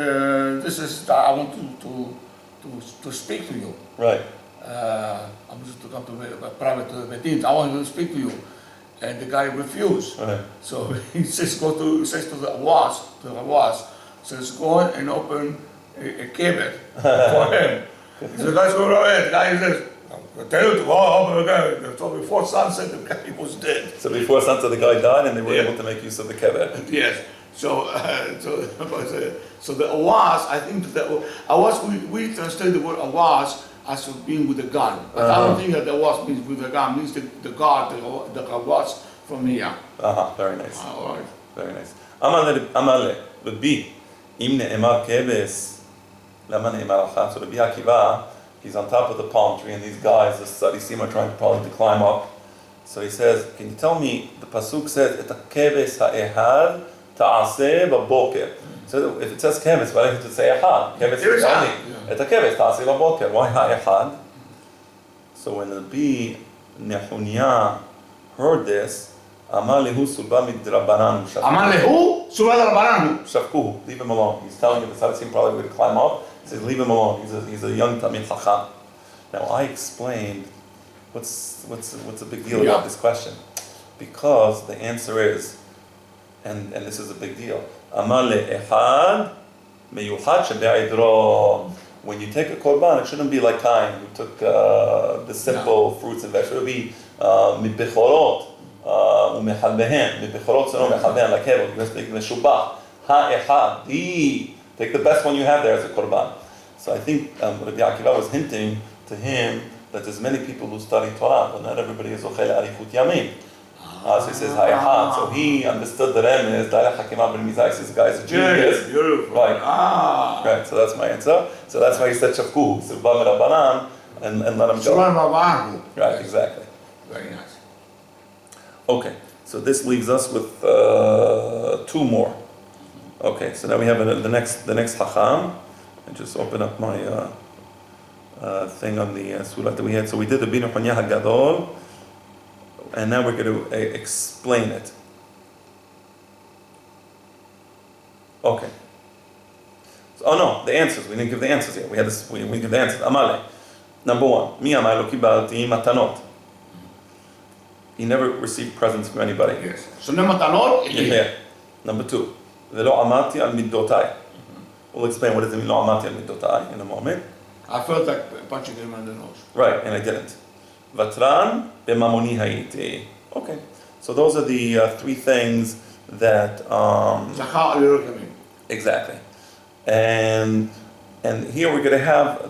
This is I want to speak to you. Right. I'm just to come to a private meeting. I want to speak to you, and the guy refused. Right. So he says, to the Awas, says, go and open a kibbutz for him. So the guy's going ahead. The guy says, I tell you to go open a kibbutz. So before sunset, the guy was dead. So before sunset, the guy died, and they were able to make use of the kibbutz. Yes. So the Awas, I think that Awas, we translate the word Awas as being with a gun. But I don't think that the Awas means with a gun, it means the guard, the Awas from here. Very nice. All right. Very nice. Amale, Rabbi, Imne Emar Kebes, Laman Emar Acham. So Rabbi Akiva, he's on top of the palm tree, and these guys, the Sadisim, are trying probably to climb up. So he says, can you tell me, the Pasuk says, Et HaKebes HaEhad Ta'aseh Baboker. So if it says Kebes, why don't you say Ehad? Kebes is only. Et HaKebes Ta'aseh Baboker. Why HaEhad? So when Rabbi Nehunya heard this, Amar lehu sulba midrabanan. Amar lehu sulba midrabanan. Shafkuhu, leave him alone. He's telling you the Sadisim probably going to climb up. He says, leave him alone. He's a young Tamil Chacham. Now I explained what's the big deal about this question, because the answer is, and this is a big deal. Amar le'ehad meyuchad shebe'idro. When you take a korban, it shouldn't be like Cain, who took the simple fruits and vegetables. It would be mibechorot. ומחלביהם, מבכורות צאנו ומחלביהם לקבר, משובח, האחד, take the best one you have there as a korban. So I think Rabbi Akiva was hinting to him that there's many people who study Torah, but not everybody is zocheh le'arichut yamim. So he says ha'echad, so he understood the remez, Daila Hakimah ben Mizai, says, guys, a genius. Beautiful. Right. Right, so that's my answer. So that's why he said shafkuhu, silba mirabanan, and let him go. Right, exactly. Very nice. Okay, so this leaves us with two more. Okay, so now we have the next Hacham. I just open up my thing on the surah that we had. So we did the Binu Hunya HaGadol, and now we're going to explain it. Okay. So, no, the answers. We didn't give the answers yet. We didn't give the answers. Amale. Number one. Mi amai lo kibalti matanot. He never received presents from anybody. Yes. So no matanot. Yeah. Number two. Velo amati al middotai. We'll explain what does it mean, lo amati al middotai, in a moment. I felt like punching him on the nose. Right, and I didn't. Vatran b'mamoni hayiti. Okay. So those are the three things that. Exactly. And here we're going to have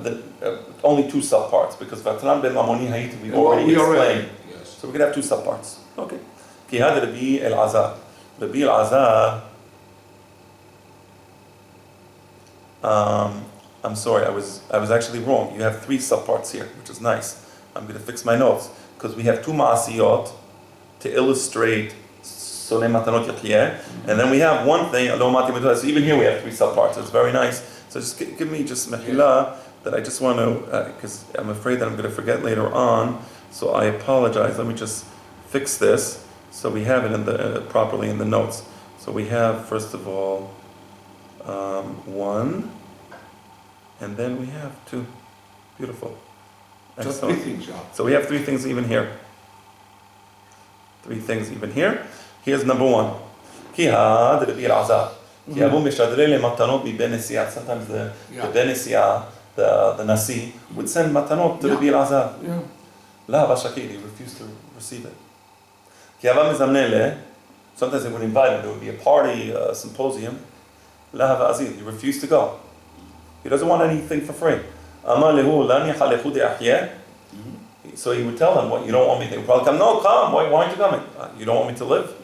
only two subparts, because Vatran b'mamoni hayiti we already explained. So we're going to have two subparts. Okay. Ki had Rabbi El-Azar. Rabbi El-Azar, I'm sorry, I was actually wrong. You have three subparts here, which is nice. I'm going to fix my notes, because we have two ma'asiyot to illustrate Solei Matanot Yachiyeh, and then we have one thing, so even here we have three subparts. It's very nice. So just give me just Megilla that I just want to, because I'm afraid that I'm going to forget later on. So I apologize. Let me just fix this so we have it in the properly in the notes. So we have, first of all, one, and then we have two. Beautiful. Excellent. So we have three things even here. Three things even here. Here's number one. Sometimes the Benesiah, the Nasi, would send matanot to Rabbi El-Azar. La Bashakir, he refused to receive it. Sometimes they would invite him, there would be a party, a symposium, Lahav azil. He refused to go. He doesn't want anything for free. Amar lehu lani chalechu de'ahyeh. So he would tell them, "What, you don't want me?" They would probably come, "No, come. Why aren't you coming? You don't want me to live?"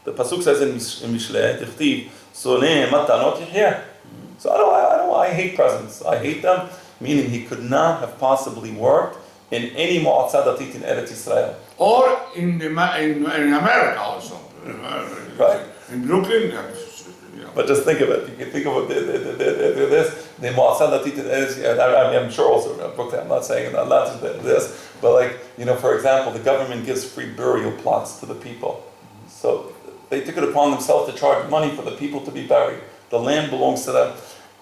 The pasuk says in Mishlei, "Tichtiv soneh matanot yihyeh." So I hate presents. I hate them. Meaning he could not have possibly worked in any mu'atzah datit in Eretz Israel. Or in America also. Right. In Brooklyn. But just think of it. You can think of this. The mu'atzah datit in Eretz Israel. I'm sure also in Brooklyn. I'm not saying not this, but like, for example, the government gives free burial plots to the people. So they took it upon themselves to charge money for the people to be buried. The land belongs to them.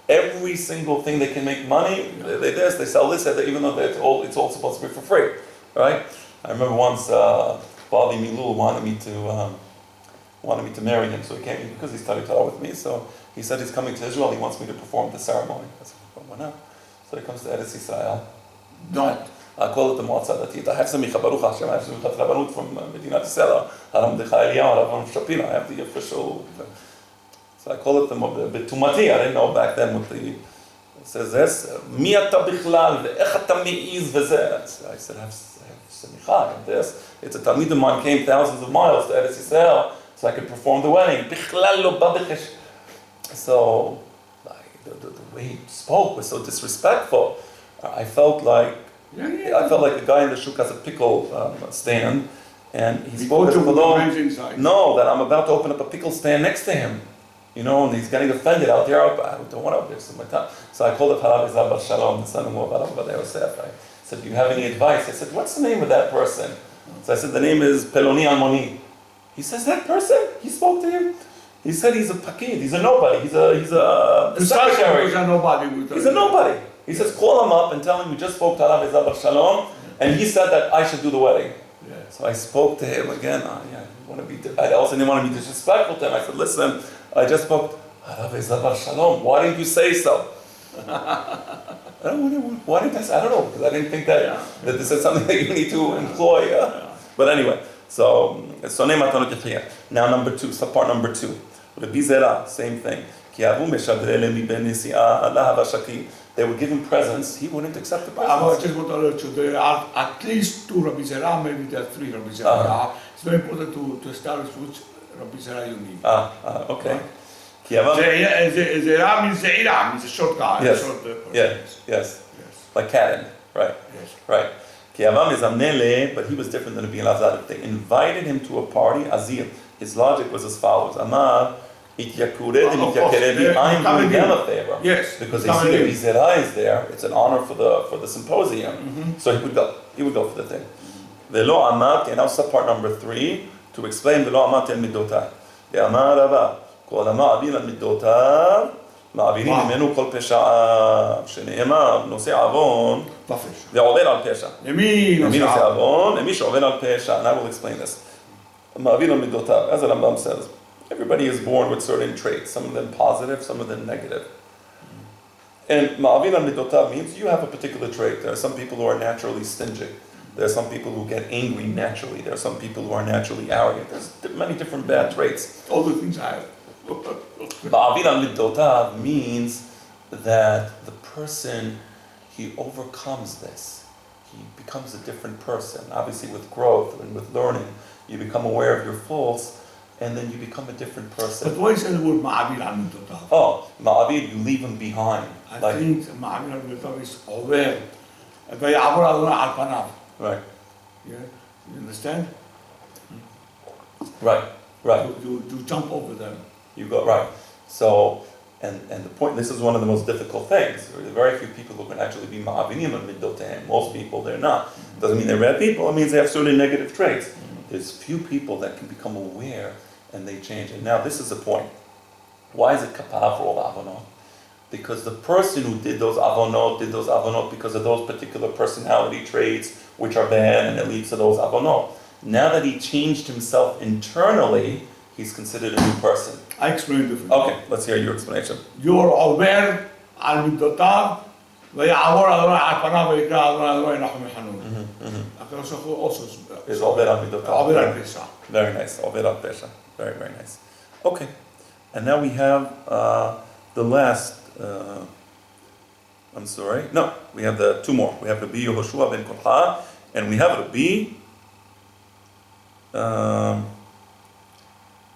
Every single thing they can make money, they sell this, even though it's all supposed to be for free, right? I remember once Bali Milul wanted me to marry him, so he came because he studied Torah with me. So he said he's coming to Israel. He wants me to perform the ceremony. I said, well, why not? So he comes to Eretz Israel. Don't. I call it the Mu'atzah Datit. I have Semicha Baruch Hashem. I have Semicha Rabbanut from Medina Tisela. Haram Decha Eliyahu, Haram Shapina. I have the official. So I call it the Betumati. I didn't know back then what it says this. Mi ata bichlal ve'ech ata me'iz v'zeh. I said, I have semicha, I have this. It's a Talmud of mine came thousands of miles to Eretz Yisrael so I could perform the wedding. Bichlal lo ba b'chesh. So the way he spoke was so disrespectful. I felt like a guy in the shuk has a pickle stand, and he spoke as though that I'm about to open up a pickle stand next to him. And he's getting offended out there. I don't want to waste my time. So I called up Harav Izabal Shalom, the son-in-law of Harav Badei Yosef. I said, "Do you have any advice?" I said, "What's the name of that person?" So I said, "The name is Peloni Almoni." He says, "That person?" He spoke to him. He said, "He's a pakid. He's a nobody. He's a secretary. He's a nobody. He's a nobody." He says, "Call him up and tell him we just spoke to Harav Izabal Shalom, and he said that I should do the wedding." Yeah. So I spoke to him again. I also didn't want to be disrespectful to him. I said, "Listen, I just spoke, Harav Zabar Shalom. Why didn't you say so?" Why didn't I say? I don't know, because I didn't think that this is something that you need to employ. But anyway, so now number two, part number two. Rabbi Zera, same thing. They would give him presents, he wouldn't accept the I presents. just want to alert you, there are at least 2 Rabbi Zera, maybe there are 3 Rabbi Zera. It's very important to establish which Rabbi Zera you need. Okay. Zera means Zeira, means a short guy. Yes. A short person. Yes. Like Karen, right? Yes. Right. Kiyavam is amnele, but he was different than Rabbi Elazar. They invited him to a party, Azir. His logic was as follows: Amar, ityakured and ityakered. I'm doing them a favor. Yes. Because they see that Rabbi Zera is there. It's an honor for the symposium. So he would go. He would go for the thing. Velo amat, and now part number 3 to explain velo amat el midotai. The Amar Rabba. כל המעביר על מידותיו, מעבירים ממנו כל פשעיו, שנאמר, נושא עוון, ועובר על פשע. למי נושא עוון? למי שעובר על פשע. And I will explain this. מעביר על מידותיו, as the Rambam says, everybody is born with certain traits, some of them positive, some of them negative. And מעביר על מידותיו means you have a particular trait. There are some people who are naturally stingy. There are some people who get angry naturally. There are some people who are naturally arrogant. There's many different bad traits. All the things I have. Ma'avir al-middotav means that the person, he overcomes this. He becomes a different person. Obviously with growth and with learning, you become aware of your faults, and then you become a different person. But why is the word ma'avir al-middotav? Oh, ma'avir, you leave him behind. I think ma'avir al-middotav is aware. Vayavor Adonai al panav. Right. Yeah, you understand? Right. To jump over them. You go, right. So, and the point, this is one of the most difficult things. There are very few people who can actually be ma'avinim and middotehem. Most people, they're not. Doesn't mean they're bad people, it means they have certain negative traits. There's few people that can become aware and they change. And now this is the point. Why is it kapara for all avonot? Because the person who did those avonot because of those particular personality traits, which are bad, and it leads to those avonot. Now that he changed himself internally, he's considered a new person. I explained it. Okay, let's hear your explanation. You are aware al middotav, vayavor Adonai al panav, vayikra Adonai nachum echanun. HaKadosh also is aware al middotav. Aware al pesha. Very nice. Aware al pesha. Very, very nice. Okay, and now we have the last, I'm sorry, no, we have the two more. We have Rabbi Yehoshua ben Kolha, and we have Rabbi,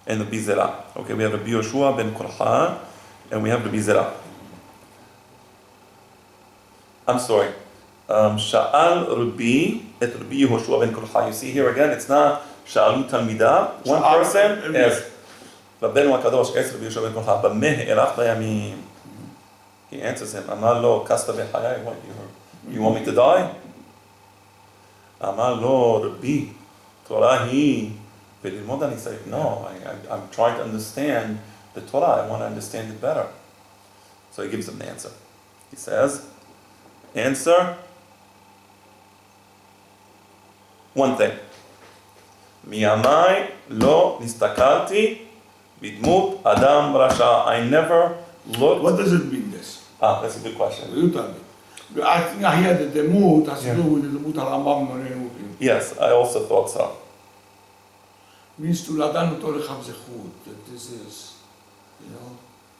and Rabbi Zera. Okay, we have Rabbi Yehoshua ben Kolha, and we have Rabbi Zera. I'm sorry. Sha'al Rabbi et Rabbi Yehoshua ben Kolha. You see here again, it's not Sha'alu Talmida, one person, yes. Rabbeinu HaKadosh, es Rabbi Yehoshua ben Kolha, b'meh elach bayamim. He answers him, Amar lo kasta b'chayai, what you want me to die? Amar lo Rabbi, Torah hi, v'lilmod ani say, no, I'm trying to understand the Torah, I want to understand it better. So he gives him the answer. He says, answer, one thing. Miyamai lo nistakalti bidmut adam rasha. I never looked. What does it mean, this? That's a good question. You tell me. I think I hear that the mood has to do with the mood al-Rambam. Yes, I also thought so. Means to ladan to lecham zechut, that this is,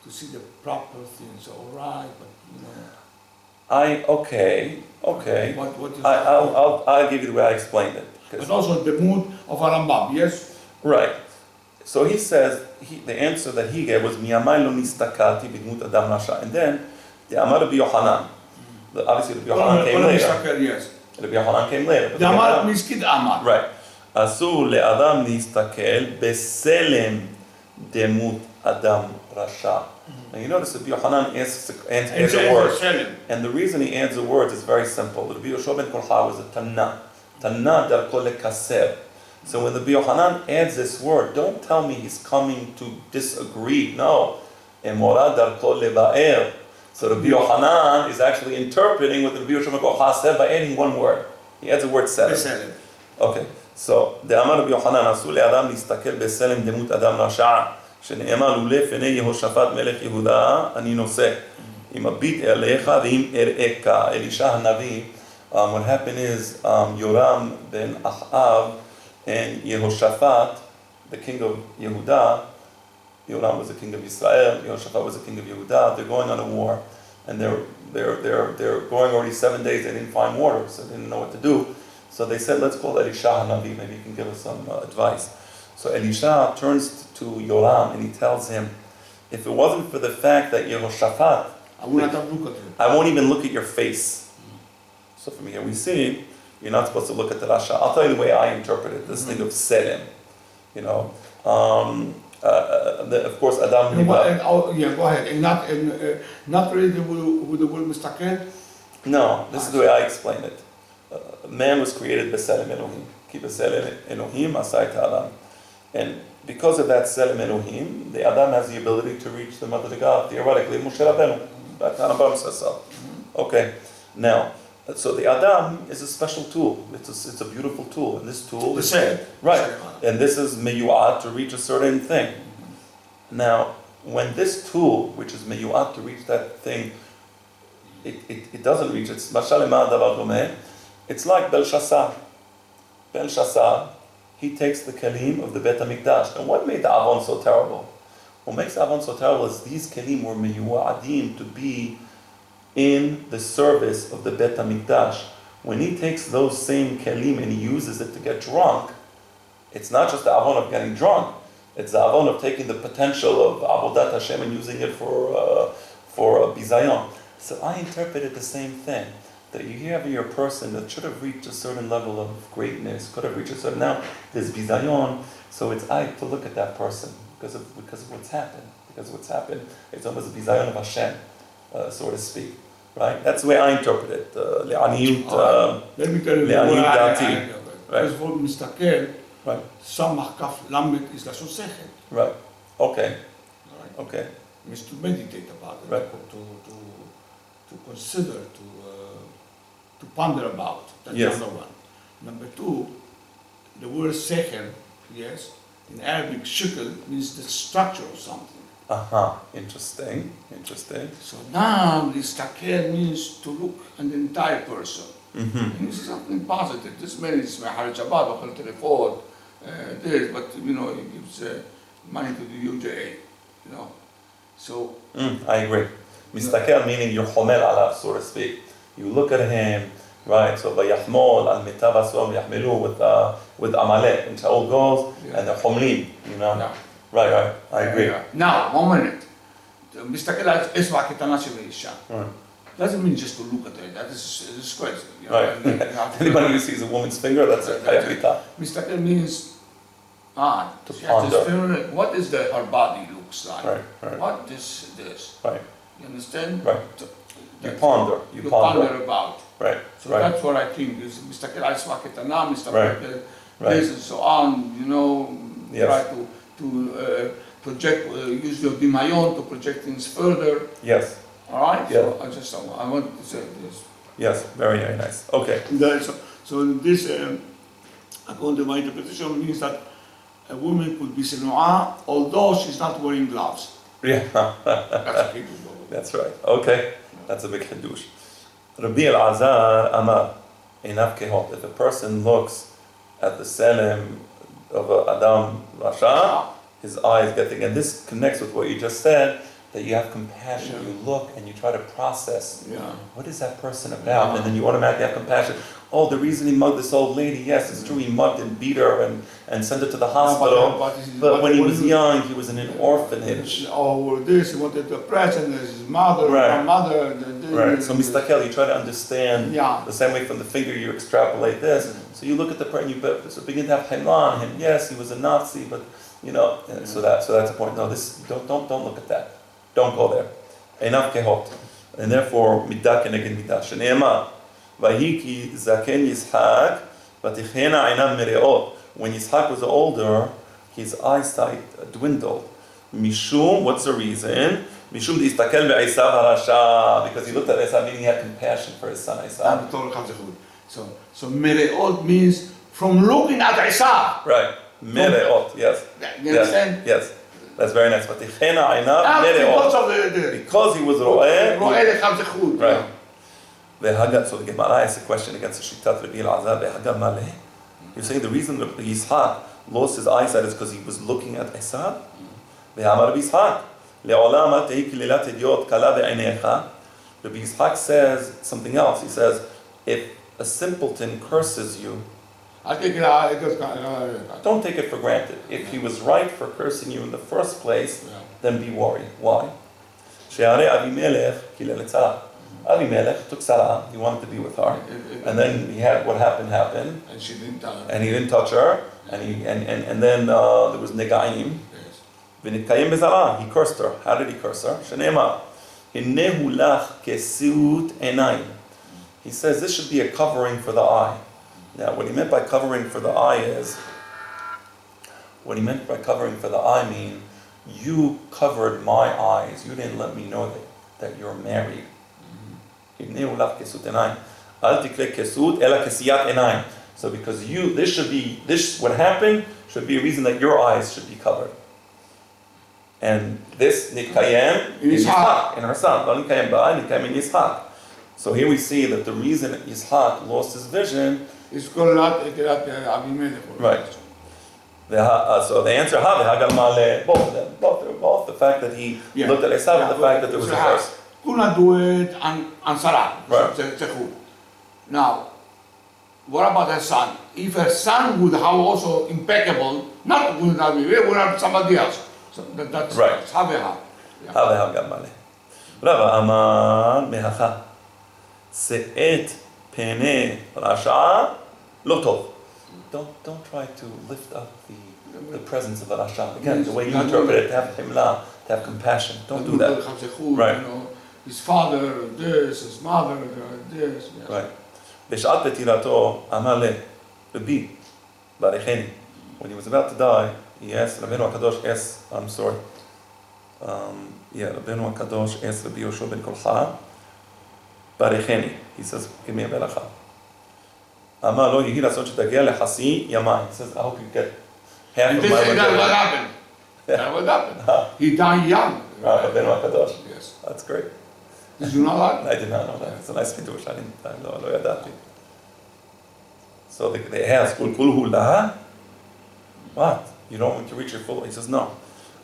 to see the proper things, all right, but, Okay. What is I'll give you the way I explained it. But also the mood of Rambam, yes? Right. So he says, the answer that he gave was, Miyamai lo nistakalti bidmut adam rasha. And then, the Amar Rabbi Yohanan. Obviously, Rabbi Yohanan came later. Yes. Rabbi Yohanan came later. The Amar means kid Amar. Right. Asur le'adam nistakel beselem demut adam rasha. Now you notice Rabbi Yohanan adds a word. And the reason he adds the words is very simple. Rabbi Yehoshua ben Kolha was a Tanna. Tanna darko lekaser. So when Rabbi Yohanan adds this word, don't tell me he's coming to disagree. No. Emora darko leba'er. So Rabbi Yohanan is actually interpreting what Rabbi Yehoshua ben Kolha said by adding one word. He adds the word selem. Okay. So the Amar Rabbi Yohanan asu le'adam nistakel beselem demut adam rasha. שנאמר לולא פני יהושפט מלך יהודה אני נושא אם אביט אליך ואם אראך. Elisha הנביא, what happened is Yoram ben Achav and Yehoshaphat, the king of Yehuda, Yoram was the king of Israel, Yehoshaphat was the king of Yehuda, they're going on a war, and they're going already 7 days, they didn't find water, so they didn't know what to do, so they said, let's call Elisha Hanavi, maybe he can give us some advice. So Elisha turns to Yoram and he tells him, if it wasn't for the fact that Yehoshaphat, I will not have look at him. I won't even look at your face. So from here we see, you're not supposed to look at the Rasha. I'll tell you the way I interpret it, this thing of Selem. Of course, Adam. Go ahead. And not really with the word Mustakel? No, this is the way I explain it. Man was created B'Selem Elohim. Ki B'Selem Elohim asai ta'adam. And because of that Selem Elohim, the Adam has the ability to reach the mother of God. Theoretically, Moshe Rabbeinu. That Rambam says so. Okay. Now, so the Adam is a special tool. It's a beautiful tool. And this tool is right. And this is meyu'at to reach a certain thing. Now, when this tool, which is meyu'at to reach that thing, it doesn't reach. It's mashal ema davar domeh. It's like Belshazzar. Belshazzar, he takes the kalim of the Bet HaMikdash. And what made the Avon so terrible? What makes the Avon so terrible is these kalim were meyu'adim to be in the service of the Bet HaMikdash. When he takes those same kelim and he uses it to get drunk, it's not just the avon of getting drunk, it's the avon of taking the potential of avodat Hashem and using it for a bizayon. So I interpreted the same thing, that you have your person that should have reached a certain level of greatness, could have reached a certain, now there's bizayon, so it's I to look at that person because of what's happened. Because of what's happened, it's almost a bizayon of Hashem, so to speak. Right? That's the way I interpret it. Let me tell you dati. First of all, Mustakel, right. Samach Kaf Lamed is Lashon Sechel. Right. Okay. Right. Okay. Means to meditate about it, right. to consider, to ponder about. That's yes. number one. Number two, the word Sechel, yes, in Arabic, shukl means the structure of something. Interesting. So now this taker means to look at the entire person. Mm-hmm. And this is something positive. This man is Mahar Shabbat, or this, but he gives money to the UJA, So I agree. Mistakel meaning you're chomel alav, so to speak. You look at him, right? So vayachmol al mitav asom yachmelu with Amalek, and Shaul goes and they're chomlim, you know. Yeah. Right. I agree. Now, 1 minute. מסתכל על אצבע הקטנה של האישה. Right. Doesn't mean just to look at her. That is crazy. You know? Right. Anybody who sees a woman's finger, that's a chayavita. מסתכל means To she has this ponder. feeling, what is her body looks like? Right. What this? Right. You understand? Right. You That- ponder. You ponder about. Right. So that's what I think is מסתכל על אצבע הקטנה, מסתכל Right. this and so on, you know, Yes. try to project, use your demayon to project things further. Yes. All right? Yeah. So I want to say this. Yes. Very nice. Okay. So this, according to my interpretation, means that a woman could be sinu'a, although she's not wearing gloves. Yeah. That's a big That's right. Okay. That's a big hadush. Rabbi Elazar Amar, enough kehot. If a person looks at the selim of Adam Rasha, his eyes get thing. And this connects with what you just said, that you have compassion. Yeah. You look and you try to process. Yeah. What is that person about? And then you automatically have compassion. Oh, the reason he mugged this old lady, yes, it's true, he mugged and beat her and sent her to the hospital. But when he was young, he was in an orphanage. Or this, he wanted to present his mother, Right. grandmother. Right, so mistakel, you try to understand Yeah. the same way from the finger you extrapolate this. So you look at the person, you begin to have chemla on him. Yes, he was a Nazi, but you know, so that's the point. No, this don't look at that. Don't go there. Enough kehot. And therefore, midah keneged midah. Shneema, vayiki zaken Yitzhak, vatichena einam mereot. When Yitzhak was older, his eyesight dwindled. Mishum, what's the reason? Mishum distakel be'Esav harasha, because he looked at Esav, meaning he had compassion for his son Esav. So mereot means from looking at Esav. Right. Mereot, yes. You understand? Yes. That's very nice. Vatichena einav Because mereot. of the Because he was ro'eh. ro'eh lecham zechut. Right. V'hagad, so the Gemara asks a question against the Shitat Rabbi Elazar, v'hagad maleh. You're saying the reason that Yitzhak lost his eyesight is because he was looking at Esav? V'hamar Rabbi Yitzhak, le'olam tehi kililat idiot kala ve'einecha. Rabbi Yitzhak says something else. He says, if a simpleton curses you, don't take it for granted. If he was right for cursing you in the first place, then be worried. Why? She'arei Avimelech kilel tzara. Avimelech took Sarah, he wanted to be with her, and then he had what happened, And she didn't tell him. and he didn't touch her, and then there was negaim. V'nitkayim bezara, he cursed her. How did he curse her? Sheneema, hinnehu lach kesut enayim. He says this should be a covering for the eye. Now, what he meant by covering for the eye mean, you covered my eyes. You didn't let me know that you're married. So because this what happened should be a reason that your eyes should be covered. And this nitkayem in Yitzhak, in her son. Not nitkayem ba'ai, nitkayem in Yitzhak. So here we see that the reason that Yitzhak lost his vision. It's called Abimelech. Right. So the answer, both of them, both the fact that he looked at Esav and the fact that there was a curse. Couldn't do it on Sarah. Right. Now, what about her son? If her son would have also impeccable, not would have would have somebody else. So that's right. Haveha. Rava Amar Mehacha Se'et Pene Rasha Lotov. Don't try to lift up the presence of the Rasha. Again, the way you interpret it, to have himla, to have compassion. Don't do that. Right. You know, his father this, his mother this. Yes. Right. B'shat petirato Amar le Rabbi Baricheni. When he was about to die, he asked Rabbeinu HaKadosh Rabbeinu HaKadosh asked Rabbi Yoshua ben Kolcha Baricheni. He says, give me a beracha. Amar lo yihi lasot shetagea lechasi yamai. He says, I hope you get half And of my that's what happened. That's what happened. He died young. Rabbeinu HaKadosh. Yes. That's great. Did you know that? I did not know that. It's a nice hidush. I lo yadati. So they asked, Kul kulhu laha? What? You don't want to reach your full? He says, no.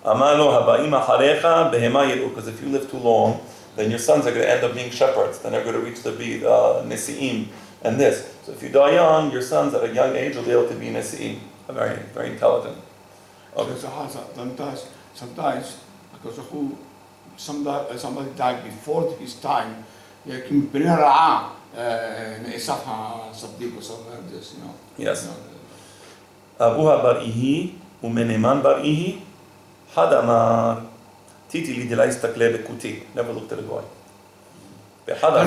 אמר לו, הבאים אחריך בהמה יראו, because if you live too long, then your sons are going to end up being shepherds, then they're going to reach to be nesi'im and this. So if you die young, your sons at a young age will be able to be nesi'im. Very, very intelligent. Okay. Sometimes, because who somebody died before his time, يمكن بناء رعاه نقصها صديق وصدق this, you know. Yes. أبوها برئه ومنمان برئه حد أمر تيتي لي دلا يستقلي بكوتي. Never looked at a boy. بحدا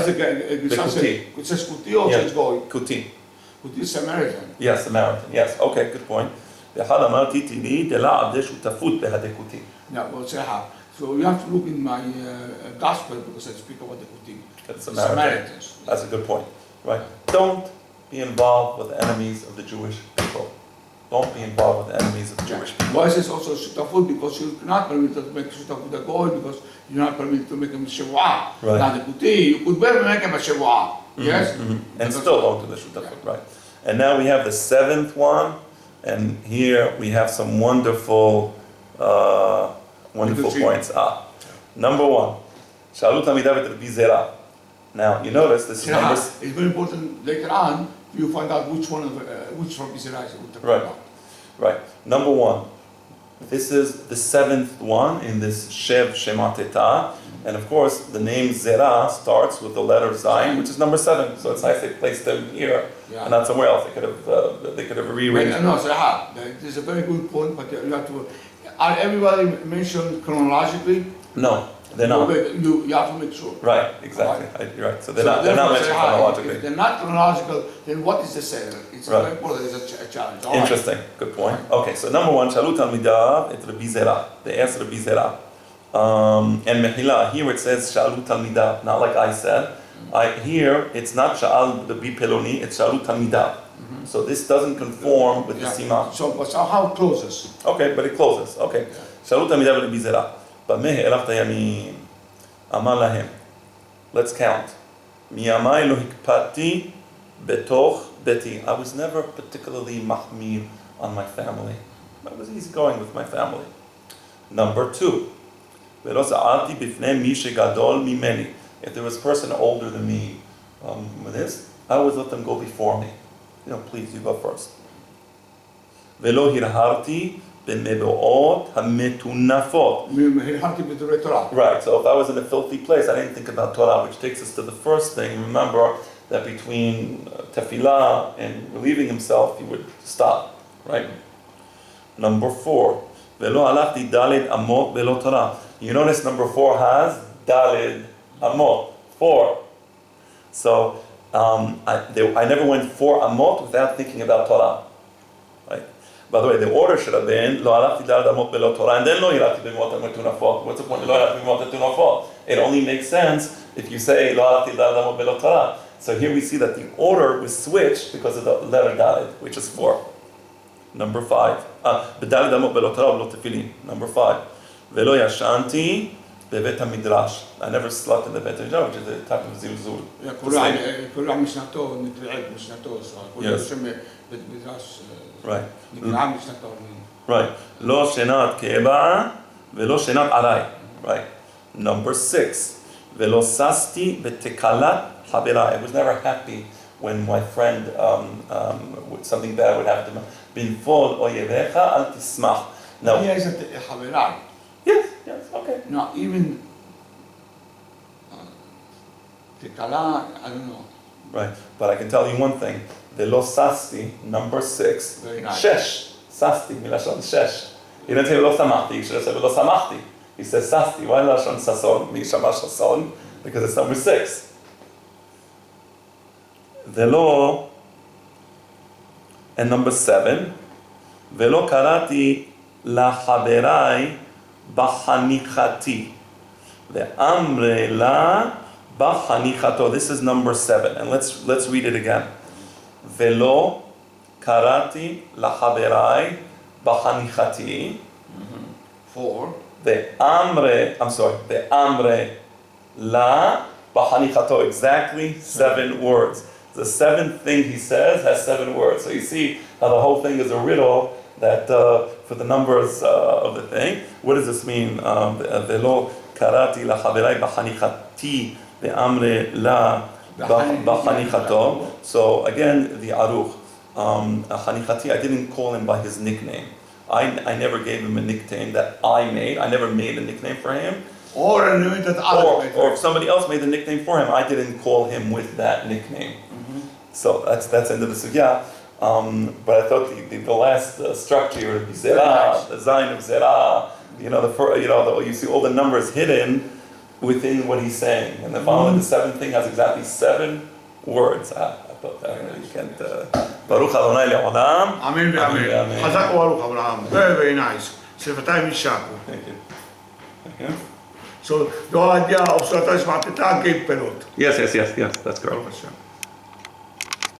بكوتي. It says kuti or says boy? كوتي. Kuti is Samaritan. Yes, Samaritan. Yes. Okay, good point. بحد أمر تيتي لي دلا عبدش وتفوت بهذا كوتي. Yeah, well, say how. So you have to look in my gospel because I speak about the kuti. That's Samaritans. That's a good point. Right. Don't be involved with the enemies of the Jewish people. Don't be involved with the enemies of the Jewish people. Why is it also shutafut? Because you cannot permit to make shutafut a goy because you're not permitted to make him shevua. Right. Now the kuti, you could better make him a shevua. Yes? Mm-hmm. And still don't do the shutafut, right? And now we have the seventh one, and here we have some wonderful points. Number one, Shalut Amidavet Rabbi Zera. Now you notice this is number. It's very important later on. You find out which one of which from Israel is right. Right. Number one, this is the seventh one in this Shev Shemateta, and of course the name Zera starts with the letter Zayin, which is number 7. So it's nice they placed them here and not somewhere else. They could have rearranged. No, so this is a very good point, but you have to. Are everybody mentioned chronologically? No. They're not. You have to make sure. Right, exactly. Right. You're right. So they're not mentioned chronologically. If they're not chronological, then what is the Seder? It's very important. It's a challenge. Interesting. Good point. Okay, so number one, Shalut Talmidav, it's Rabbi Zera. They asked Rabbi Zera. And Megilla, here it says Shalut Talmidav, not like I said. Here, it's not Sha'al Rabbi Peloni, it's Shalut Talmidav. So this doesn't conform with the Siman. So how it closes? Okay, but it closes. Okay. Shalut Talmidav Rabbi Zera. במה הלכת ימים? אמר להם, let's count. מימי לא הקפדתי בתוך ביתי. I was never particularly מחמיר on my family. I was easygoing with my family. Number 2, ולא זערתי בפני מי שגדול ממני. If there was a person older than me with this, I always let them go before me. Please, you go first. ולא הרהרתי במבואות המטונפות. Right, so if I was in a filthy place, I didn't think about Torah, which takes us to the first thing. Remember that between tefillah and relieving himself, he would stop, right? Number 4, ולא הלכתי ד' אמות בלא תורה. You notice number 4 has ד' אמות, 4. So I never went 4 amot without thinking about Torah, right? By the way, the order should have been lo halachti dal amot belo Torah, and then lo hirati b'mot hametunafot. What's the point of lo hirati b'mot hametunafot? It only makes sense if you say lo halachti dal amot belo Torah. So here we see that the order was switched because of the letter dalid, which is 4. Number 5. B'dalid amot belo Torah v'lo tefillin. Number 5. Velo yashanti bebet hamidrash. I never slept in the bet hamidrash, which is a type of zilzul. Yes. Right. Right. Lo shenat keba velo shenat arai. Right. Number 6. Velo sasti betekalat habera. I was never happy when my friend something bad would happen to him. Binfol oyevecha al tismach. No. Yes, okay. No, even tekala, I don't know. Right. But I can tell you one thing. Velo sasti, number 6. Very nice. Shesh. Sasti, milashon shesh. He didn't say velo samachti, he should have said velo samachti. He says sasti. Why milashon sason? Mishamash sason? Because it's number 6. Velo, and number 7. Velo karati lachaberai bachanichati. Ve'amre la bachanichato. This is number 7. And let's read it again. Velo karati lachaberai bachanichati. 4. Ve'amre la bachanichato. Exactly 7 words. The 7th thing he says has 7 words. So you see how the whole thing is a riddle that the numbers of the thing. What does this mean? Velo karati lachaverai b'chanichati ve'amre la b'chanichato. So again, the aruch. Chanichati, I didn't call him by his nickname. I never gave him a nickname that I made. I never made a nickname for him. Or a name that others Or if somebody else made a nickname for him, I didn't call him with that nickname. So that's the end of the sugya. But I thought the last structure would be zera, the zayin of zera. You see all the numbers hidden within what he's saying, and the following, the seventh thing has exactly 7 words. I thought that you can't. Baruch Adonai le'olam. Amen ve'amen. Chazak u'aruch Abraham. Very, very nice. Sefatayim yishaku. Thank you. Thank you. So the whole idea of Suratai Shmatita gave perot. Yes, that's correct. Baruch Hashem.